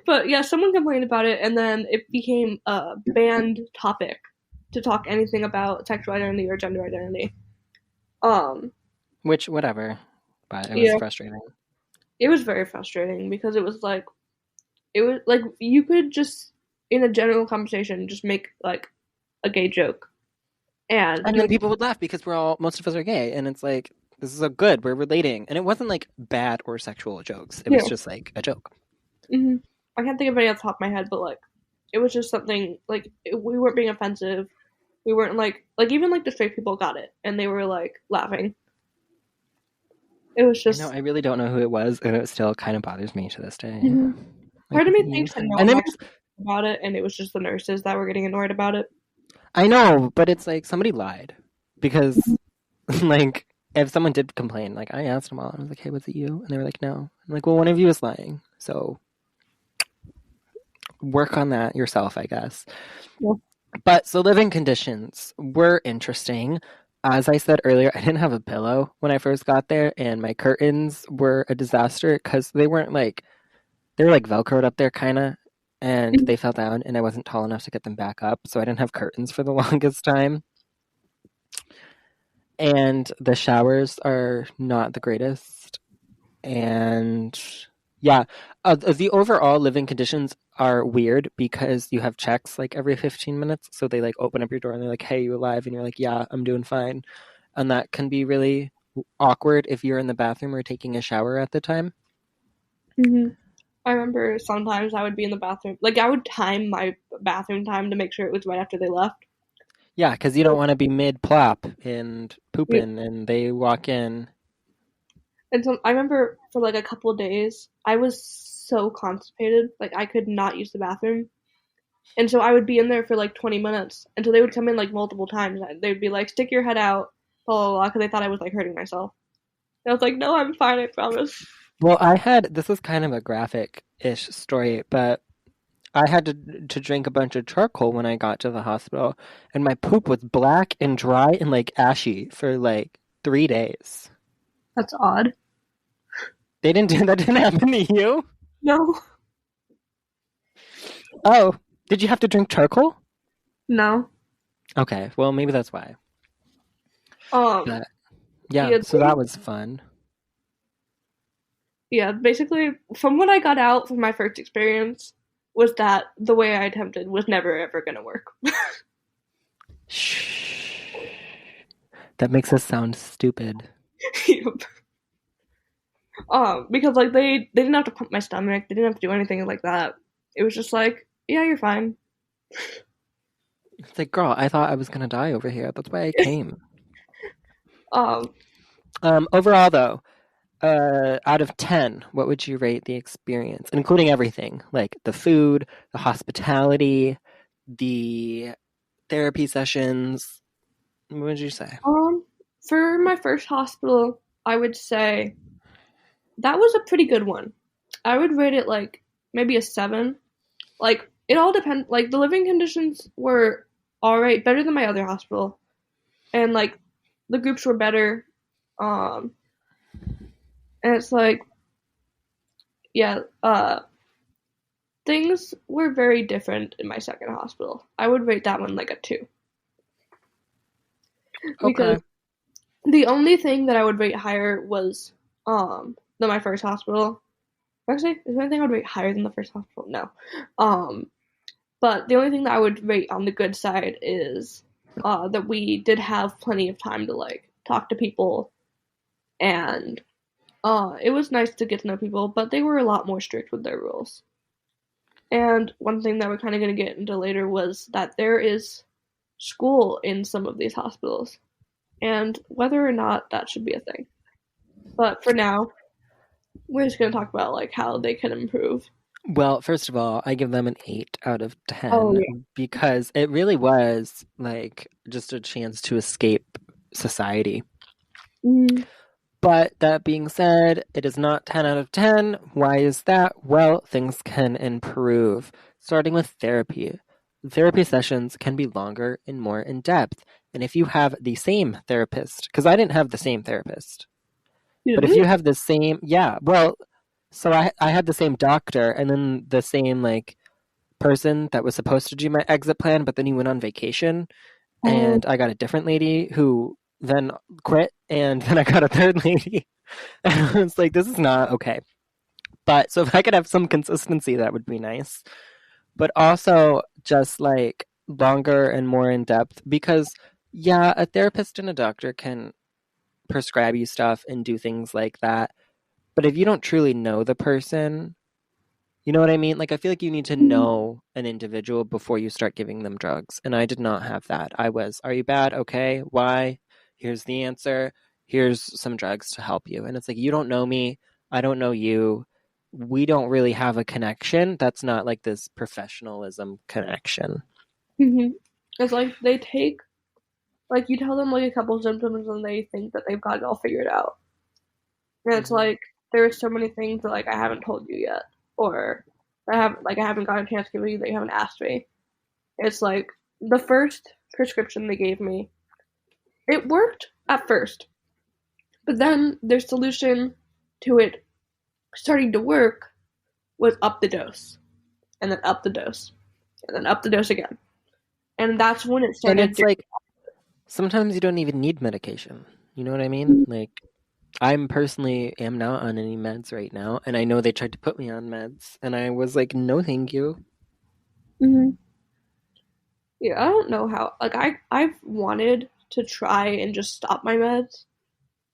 but yeah, someone complained about it, and then it became a banned topic to talk anything about sexual identity or gender identity. Which, whatever. But it was Yeah, frustrating. it was very frustrating because it was like you could just in a general conversation just make like a gay joke, and And then people would laugh because most of us are gay. And it's like, this is so good. We're relating. And it wasn't like bad or sexual jokes. It was yeah. just like a joke. Hmm. I can't think of any off the top of my head, but like it was just something like we weren't being offensive. We weren't like even like the straight people got it and they were like laughing. It was I know, just I really don't know who it was. And it still kind of bothers me to this day. Mhm. Like, Part of me you. thinks that no And one then actually about it, and it was just the nurses that were getting annoyed about it. I know, but it's like somebody lied. Because, like, if someone did complain, like, I asked them all, I was like, hey, was it you? And they were like, no. I'm like, well, one of you is lying. So work on that yourself, I guess. Yeah. But so living conditions were interesting. As I said earlier, I didn't have a pillow when I first got there, and my curtains were a disaster because they were like Velcroed up there, kind of, and they fell down, and I wasn't tall enough to get them back up, so I didn't have curtains for the longest time. And the showers are not the greatest. And yeah, the overall living conditions are weird because you have checks like every 15 minutes. So they like open up your door and they're like, hey, you alive? And you're like, yeah, I'm doing fine. And that can be really awkward if you're in the bathroom or taking a shower at the time. Hmm. I remember sometimes I would be in the bathroom, like I would time my bathroom time to make sure it was right after they left. Yeah, because you don't want to be mid plop and Yeah. pooping and they walk in. And so I remember for like a couple of days, I was so constipated, like I could not use the bathroom. And so I would be in there for like 20 minutes until they would come in like multiple times. They'd be like, stick your head out, blah, blah, blah, because they thought I was like hurting myself. And I was like, no, I'm fine, I promise. Well, this is kind of a graphic-ish story, but I had to drink a bunch of charcoal when I got to the hospital, and my poop was black and dry and like ashy for like 3 days. That's odd. They didn't do that. Didn't happen to you? No, Oh, did you have to drink charcoal? no. Okay, well maybe that's why. Um, But yeah, yeah, so that was fun. yeah, basically, from what I got out from my first experience, was that the way I attempted was never ever gonna work. Shh. That makes us sound stupid. Yep. Because like they didn't have to pump my stomach, they didn't have to do anything like that. It was just like, yeah, you're fine. It's like, girl, I thought I was gonna die over here. That's why I came. Um, Overall, though, out of 10, what would you rate the experience, including everything, like the food, the hospitality, the therapy sessions? What would you say? um, for my first hospital, I would say that was a pretty good one. I would rate it like maybe a 7. Like it all depends. Like the living conditions were all right, better than my other hospital, and like the groups were better. Um, and it's like, yeah, things were very different in my second hospital. I would rate that one like a 2 because Okay. the only thing that I would rate higher was than my first hospital. Actually, is there anything I would rate higher than the first hospital? No. Um, but the only thing that I would rate on the good side is that we did have plenty of time to like talk to people, and it was nice to get to know people, but they were a lot more strict with their rules. And one thing that we're kind of going to get into later was that there is school in some of these hospitals, and whether or not that should be a thing. But for now, we're just going to talk about like how they can improve. Well, first of all, I give them an 8 out of Oh 10 because it really was like just a chance to escape society. yeah. But that being said, it is not 10 out of 10. Why is that? Well, things can improve, starting with therapy. Therapy sessions can be longer and more in depth. And if you have the same therapist, because I didn't have the same therapist, You but if you didn't? have the same, yeah, well, so I had the same doctor and then the same like person that was supposed to do my exit plan, but then he went on vacation Oh. and I got a different lady who then quit and then I got a third lady. And I was like, this is not okay. But so if I could have some consistency, that would be nice. But also just like longer and more in depth because, yeah, a therapist and a doctor can prescribe you stuff and do things like that. But if you don't truly know the person, you know what I mean? Like, I feel like you need to Mhm. know an individual before you start giving them drugs. And I did not have that. I was, are you bad? Okay. Why? Here's the answer. Here's some drugs to help you. And it's like, you don't know me. I don't know you. We don't really have a connection. That's not like this professionalism connection. Mhm. It's like they take like you tell them like a couple symptoms and they think that they've got it all figured out. And it's Hmm. like there's so many things that like I haven't told you yet, or I haven't got a chance to give you that you haven't asked me. It's like the first prescription they gave me, it worked at first, but then their solution to it starting to work was up the dose, and then up the dose, and then up the dose again, and that's when it And started it's doing. like, sometimes you don't even need medication. You know what I mean? Like, I'm personally am not on any meds right now, and I know they tried to put me on meds, and I was like, no, thank you. Mhm. Yeah, I don't know how. Like I've wanted to try and just stop my meds,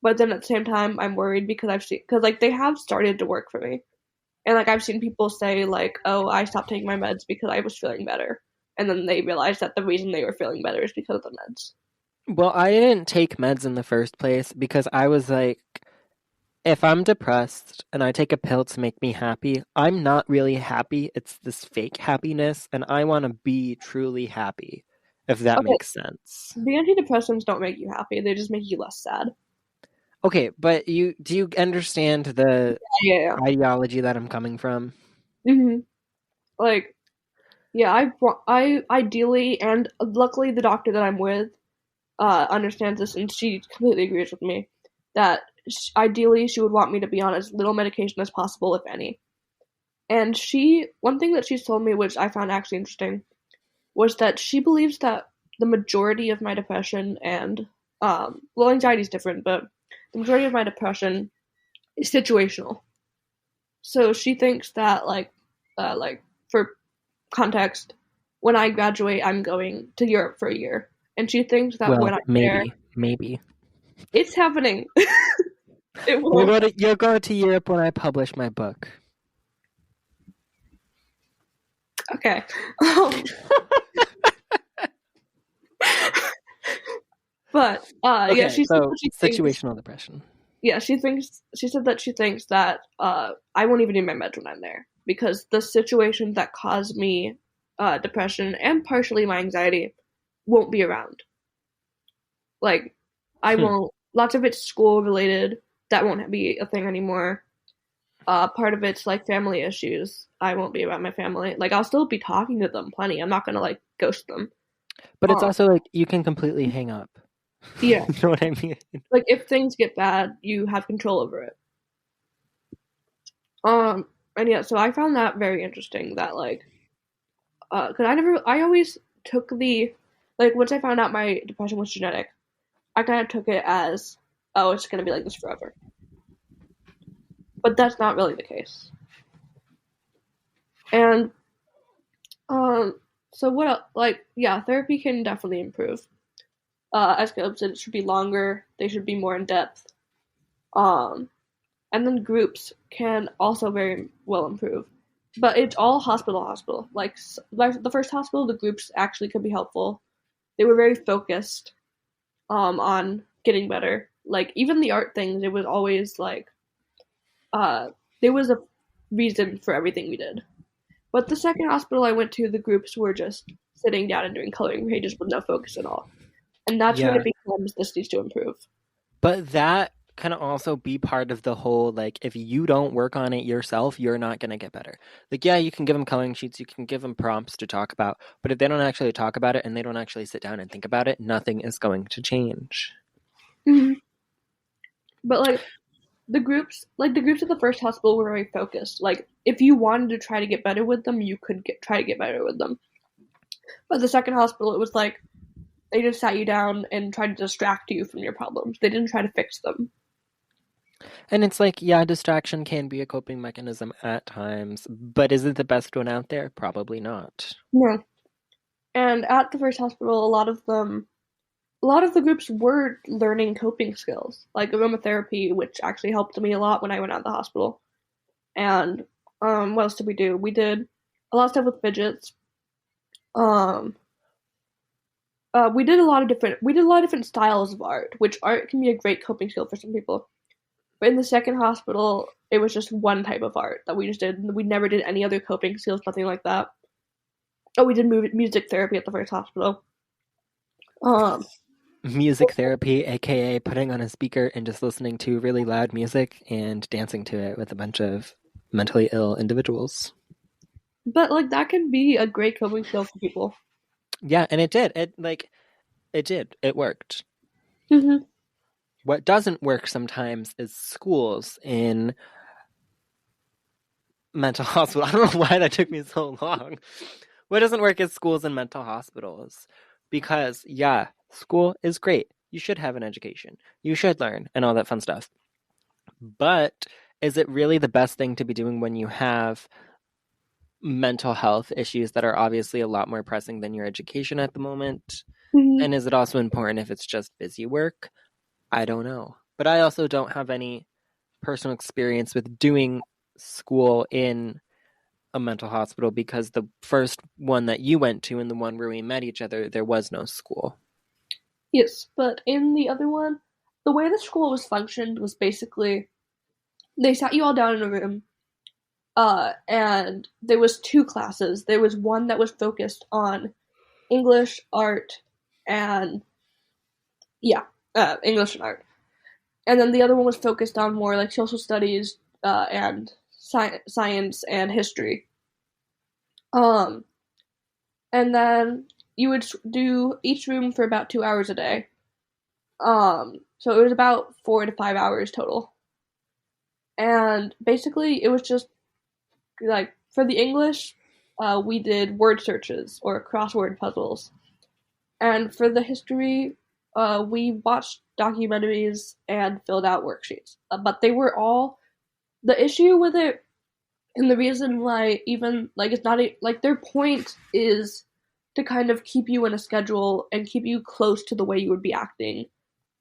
but then at the same time, I'm worried because I've seen because like they have started to work for me, and like I've seen people say like, "Oh, I stopped taking my meds because I was feeling better," and then they realized that the reason they were feeling better is because of the meds. Well, I didn't take meds in the first place because I was like, if I'm depressed and I take a pill to make me happy, I'm not really happy. It's this fake happiness, and I want to be truly happy, if that Okay, makes sense. the antidepressants don't make you happy; they just make you less sad. Okay, but you do you understand the Yeah, ideology that I'm coming from? yeah. Like, yeah, I ideally and luckily the doctor that I'm with understands this and she completely agrees with me that ideally she would want me to be on as little medication as possible, if any. And one thing that she's told me, which I found actually interesting, was that she believes that the majority of my depression and, well, anxiety is different, but the majority of my depression is situational. So she thinks that, like for context, when I graduate, I'm going to Europe for a year. And she thinks that when Well, I'm there, maybe. it's happening. It You'll will. go to Europe when I publish my book. Okay. Um, but yeah, Okay, she said so that she thinks. situational depression. Yeah, she said that she thinks that I won't even need my meds when I'm there because the situations that cause me depression and partially my anxiety won't be around. Like I Hmm. won't. Lots of it's school related. That won't be a thing anymore. Part of it's like family issues. I won't be around my family. Like I'll still be talking to them plenty. I'm not gonna like ghost them. But it's Um, also like you can completely hang up. yeah. You know what I mean? Like if things get bad, you have control over it. And yeah, so I found that very interesting. That like, because I always took the, like once I found out my depression was genetic, I kind of took it as, oh, it's gonna be like this forever. But that's not really the case. And so what? Like, yeah, therapy can definitely improve. As Caleb said, it should be longer. They should be more in depth. Um, and then groups can also very well improve. But it's all hospital. Like the first hospital, the groups actually could be helpful. They were very focused on getting better. Like even the art things, it was always like uh, there was a reason for everything we did. But the second hospital I went to, the groups were just sitting down and doing coloring pages with no focus at all. And that's when Yeah. it becomes this needs to improve. But that can also be part of the whole, like, if you don't work on it yourself, you're not going to get better. Like, yeah, you can give them coloring sheets, you can give them prompts to talk about, but if they don't actually talk about it and they don't actually sit down and think about it, nothing is going to change. Mm-hmm. But the groups at the first hospital were very focused. Like, if you wanted to try to get better with them, you could try to get better with them. But the second hospital, it was like they just sat you down and tried to distract you from your problems. They didn't try to fix them. And it's like, yeah, distraction can be a coping mechanism at times, but is it the best one out there? Probably not. No. And at the first hospital, a lot of the groups were learning coping skills, like aromatherapy, which actually helped me a lot when I went out of the hospital. And what else did we do? We did a lot of stuff with fidgets. Um, we did a lot of different styles of art, which art can be a great coping skill for some people. But in the second hospital, it was just one type of art that we just did. We never did any other coping skills, nothing like that. Oh, we did music therapy at the first hospital. Um, Music therapy, aka putting on a speaker and just listening to really loud music and dancing to it with a bunch of mentally ill individuals. but like that can be a great coping skill for people. Yeah, and it did. It did. It worked. Mm-hmm. What doesn't work sometimes is schools in mental hospital. I don't know why that took me so long. What doesn't work is schools and mental hospitals. Because, yeah, school is great. You should have an education. You should learn and all that fun stuff. But is it really the best thing to be doing when you have mental health issues that are obviously a lot more pressing than your education at the moment? Mm-hmm. And is it also important if it's just busy work? I don't know. But I also don't have any personal experience with doing school in a mental hospital because the first one that you went to and the one where we met each other, there was no school. Yes, but in the other one, the way the school was functioned was basically they sat you all down in a room, and there was two classes. There was one that was focused on English, art, and yeah, English and art, and then the other one was focused on more like social studies, and science and history. Um, and then you would do each room for about 2 hours a day. So it was about 4 to 5 hours total. And basically, it was just like for the English, we did word searches or crossword puzzles. And for the history, we watched documentaries and filled out worksheets. But they were all the issue with it, and the reason why even like it's not like their point is to kind of keep you in a schedule and keep you close to the way you would be acting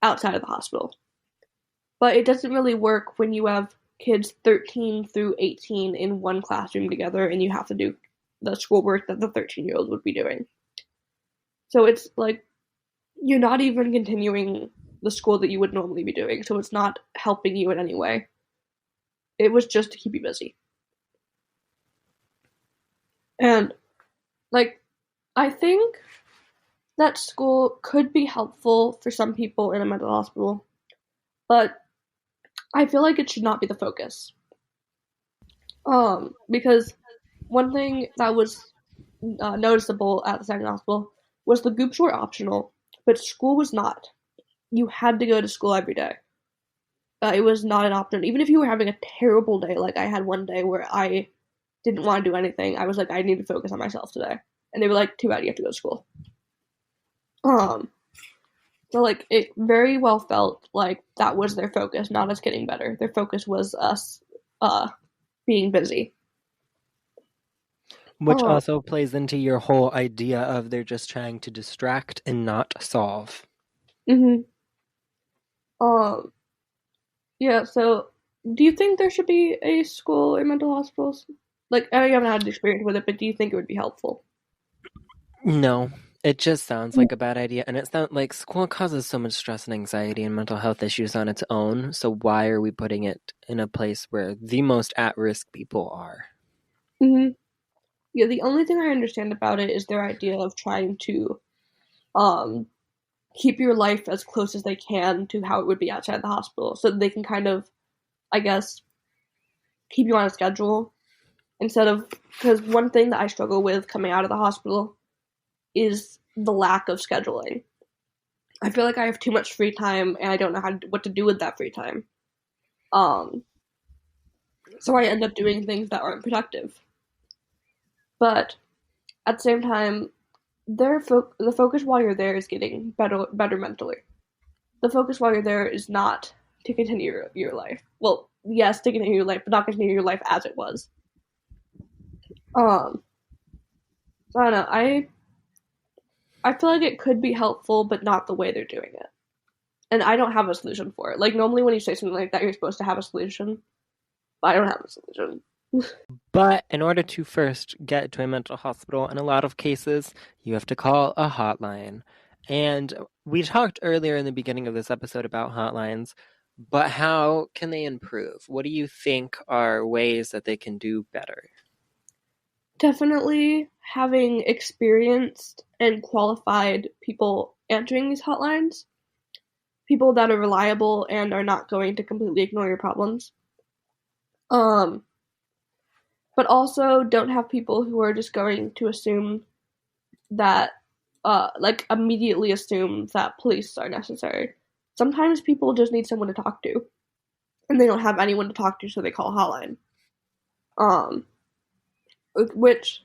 outside of the hospital. But it doesn't really work when you have kids 13 through 18 in one classroom together and you have to do the schoolwork that the 13-year-old would be doing. So it's like you're not even continuing the school that you would normally be doing, so it's not helping you in any way. It was just to keep you busy. And like I think that school could be helpful for some people in a mental hospital, but I feel like it should not be the focus. Because one thing that was noticeable at the second hospital was the groups were optional, but school was not. You had to go to school every day. It was not an option. Even if you were having a terrible day, like I had one day where I didn't want to do anything, I was like, I need to focus on myself today. And they were like, too bad, you have to go to school. Um, so like it very well felt like that was their focus, not us getting better. Their focus was us being busy. Which Oh, also plays into your whole idea of they're just trying to distract and not solve. mm-hmm. Um, yeah. So, do you think there should be a school in mental hospitals? Like, I know you haven't had experience with it, but do you think it would be helpful? No, it just sounds like a bad idea. And it sounds like school causes so much stress and anxiety and mental health issues on its own. So why are we putting it in a place where the most at-risk people are? Mm-hmm. Yeah. The only thing I understand about it is their idea of trying to um keep your life as close as they can to how it would be outside the hospital, so that they can kind of, I guess, keep you on a schedule instead of, because one thing that I struggle with coming out of the hospital is the lack of scheduling. I feel like I have too much free time and I don't know what to do with that free time. Um, so I end up doing things that aren't productive. But at the same time, the focus while you're there is getting better mentally. The focus while you're there is not to continue your life. Well, yes, to continue your life, but not continue your life as it was. Um, so I don't know. I feel like it could be helpful, but not the way they're doing it. And I don't have a solution for it. Like, normally when you say something like that, you're supposed to have a solution, but I don't have a solution. But in order to first get to a mental hospital, in a lot of cases, you have to call a hotline. And we talked earlier in the beginning of this episode about hotlines, but how can they improve? What do you think are ways that they can do better? Definitely having experienced and qualified people answering these hotlines, people that are reliable and are not going to completely ignore your problems. Um, but also don't have people who are just going to assume that, like, immediately assume that police are necessary. Sometimes people just need someone to talk to, and they don't have anyone to talk to, so they call a hotline. Um, which,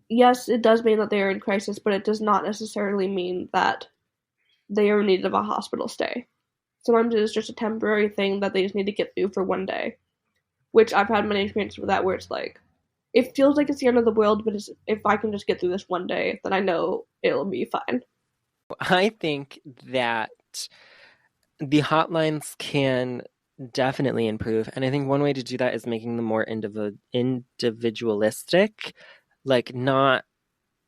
yes, it does mean that they are in crisis, but it does not necessarily mean that they are in need of a hospital stay. Sometimes it is just a temporary thing that they just need to get through for one day, which I've had many experiences with that where it's like, it feels like it's the end of the world, but if I can just get through this one day, then I know it'll be fine. I think that the hotlines can definitely improve. And I think one way to do that is making them more individualistic. Like, not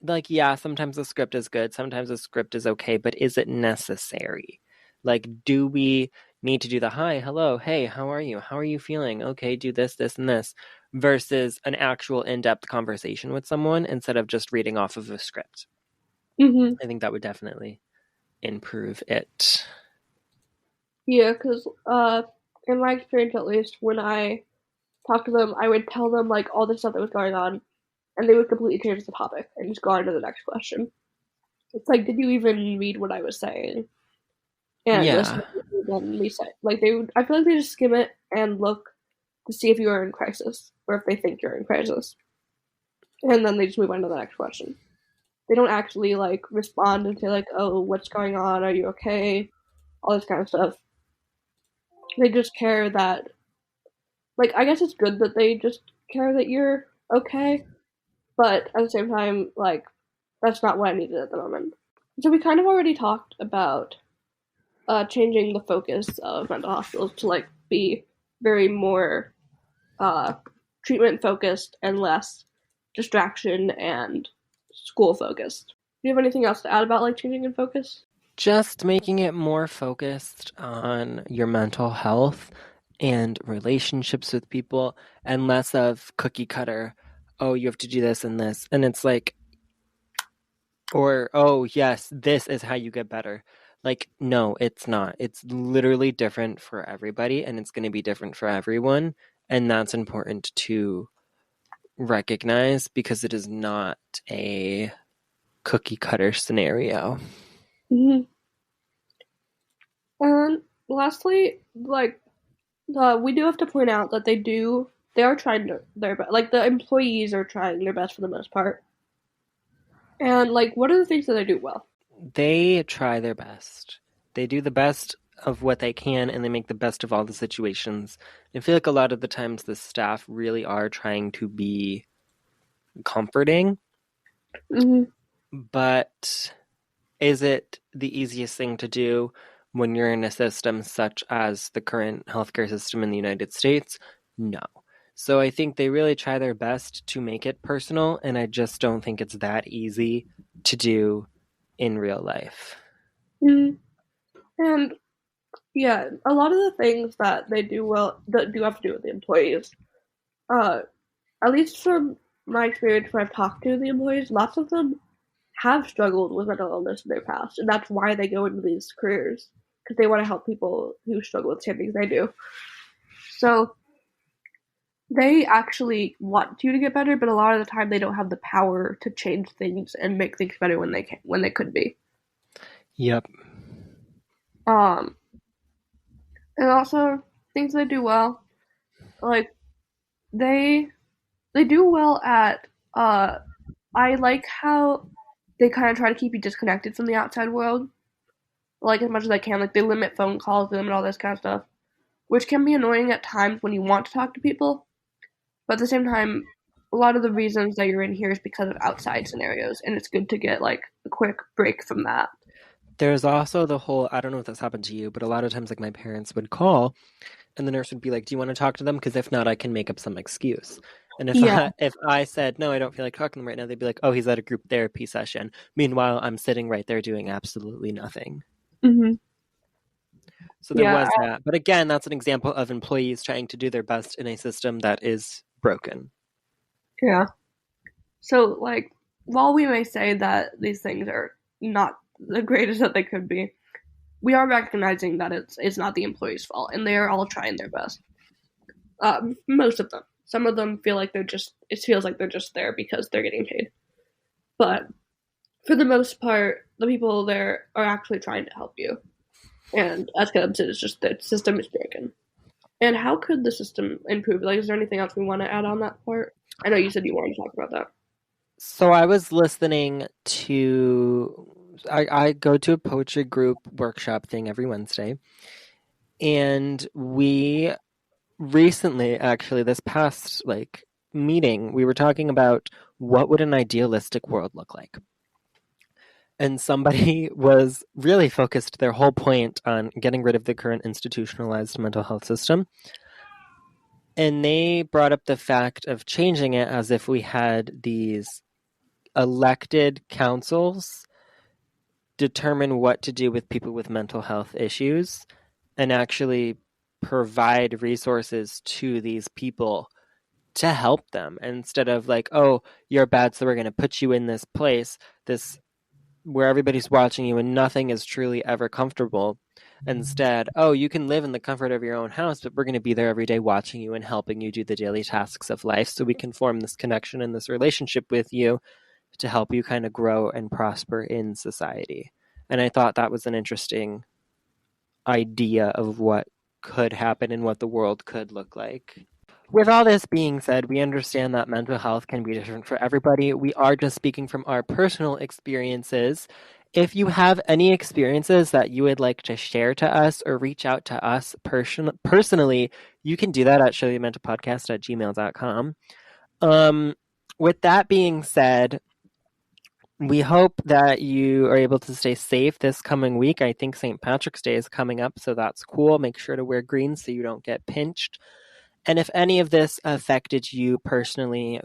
like, yeah, sometimes the script is good, sometimes the script is okay, but is it necessary? Like, do we need to do the hi, hello, hey, how are you? How are you feeling? Okay, do this, this, and this, versus an actual in-depth conversation with someone instead of just reading off of a script. Mm-hmm. I think that would definitely improve it. Yeah, because in my experience at least, when I talked to them, I would tell them like all the stuff that was going on, and they would completely change the topic and just go on to the next question. It's like, did you even read what I was saying? And this Yeah. then we say like they would. I feel like they just skim it and look to see if you are in crisis or if they think you're in crisis, and then they just move on to the next question. They don't actually like respond and say like, "Oh, what's going on? Are you okay?" All this kind of stuff. They just care that, like, I guess it's good that they just care that you're okay, but at the same time, like, that's not what I needed at the moment. So we kind of already talked about changing the focus of mental hospitals to like be very more uh, treatment focused and less distraction and school focused. Do you have anything else to add about like changing in focus? Just making it more focused on your mental health and relationships with people and less of cookie cutter. Oh, you have to do this and this. And it's like, or, oh, yes, this is how you get better. Like, no, it's not. It's literally different for everybody and it's going to be different for everyone. And that's important to recognize because it is not a cookie cutter scenario. Mm-hmm. And lastly, like we do have to point out that they are trying their best. Like the employees are trying their best for the most part. And like, what are the things that they do well? They try their best. They do the best of what they can and they make the best of all the situations. I feel like a lot of the times the staff really are trying to be comforting, Mm-hmm. but is it the easiest thing to do when you're in a system such as the current healthcare system in the United States? No. So I think they really try their best to make it personal, and I just don't think it's that easy to do in real life. Mm-hmm. And yeah, a lot of the things that they do well that do have to do with the employees. Uh, at least from my experience when I've talked to the employees, lots of them have struggled with mental illness in their past, and that's why they go into these careers, because they want to help people who struggle with the same things they do. So they actually want you to get better, but a lot of the time they don't have the power to change things and make things better when they could be. Yep. And also things they do well, like they do well at I like how they kind of try to keep you disconnected from the outside world, like as much as they can. Like they limit phone calls, they limit all this kind of stuff, which can be annoying at times when you want to talk to people. But at the same time, a lot of the reasons that you're in here is because of outside scenarios, and it's good to get like a quick break from that. There's also the whole, I don't know if this happened to you, but a lot of times like my parents would call and the nurse would be like, do you want to talk to them? Because if not, I can make up some excuse. And Yeah. if I said, no, I don't feel like talking to them right now, they'd be like, oh, he's at a group therapy session. Meanwhile, I'm sitting right there doing absolutely nothing. Mm-hmm. So there was that. But again, that's an example of employees trying to do their best in a system that is broken. Yeah. So, like, while we may say that these things are not the greatest that they could be, we are recognizing that it's not the employee's fault, and they are all trying their best. Most of them. Some of them feel like it feels like they're just there because they're getting paid. But for the most part, the people there are actually trying to help you. And as Caleb said, it's just the system is broken. And how could the system improve? Like, is there anything else we want to add on that part? I know you said you wanted to talk about that. So I was listening to, I go to a poetry group workshop thing every Wednesday. And we recently, actually, this past like meeting, we were talking about what would an idealistic world look like. And somebody was really focused their whole point on getting rid of the current institutionalized mental health system. And they brought up the fact of changing it as if we had these elected councils determine what to do with people with mental health issues and actually provide resources to these people to help them instead of like, oh, you're bad, so we're going to put you in this place, this where everybody's watching you and nothing is truly ever comfortable. Instead, oh, you can live in the comfort of your own house, but we're going to be there every day watching you and helping you do the daily tasks of life so we can form this connection and this relationship with you to help you kind of grow and prosper in society. And I thought that was an interesting idea of what could happen and what the world could look like. With all this being said, we understand that mental health can be different for everybody. We are just speaking from our personal experiences. If you have any experiences that you would like to share to us or reach out to us personally, you can do that at showyourmentalpodcast@gmail.com. With that being said, we hope that you are able to stay safe this coming week. I think St. Patrick's Day is coming up, so that's cool. Make sure to wear green so you don't get pinched. And if any of this affected you personally,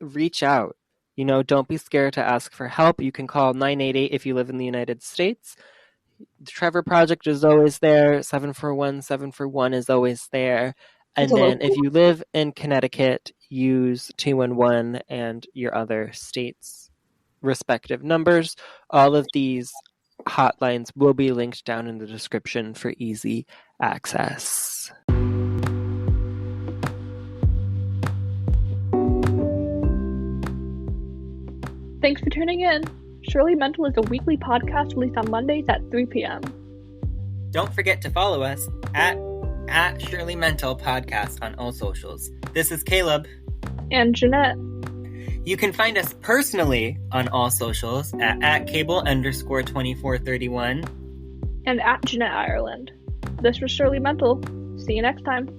reach out. You know, don't be scared to ask for help. You can call 988 if you live in the United States. The Trevor Project is always there. 741-741 is always there. And then if you live in Connecticut, use 211 and your other states' respective numbers. All of these hotlines will be linked down in the description for easy access. Thanks for tuning in. Surely Mental is a weekly podcast released on Mondays at 3 p.m. Don't forget to follow us at Surely Mental Podcast on all socials. This is Caleb. And Ginette. You can find us personally on all socials at cable_2431. And at Ginette Ireland. This was Surely Mental. See you next time.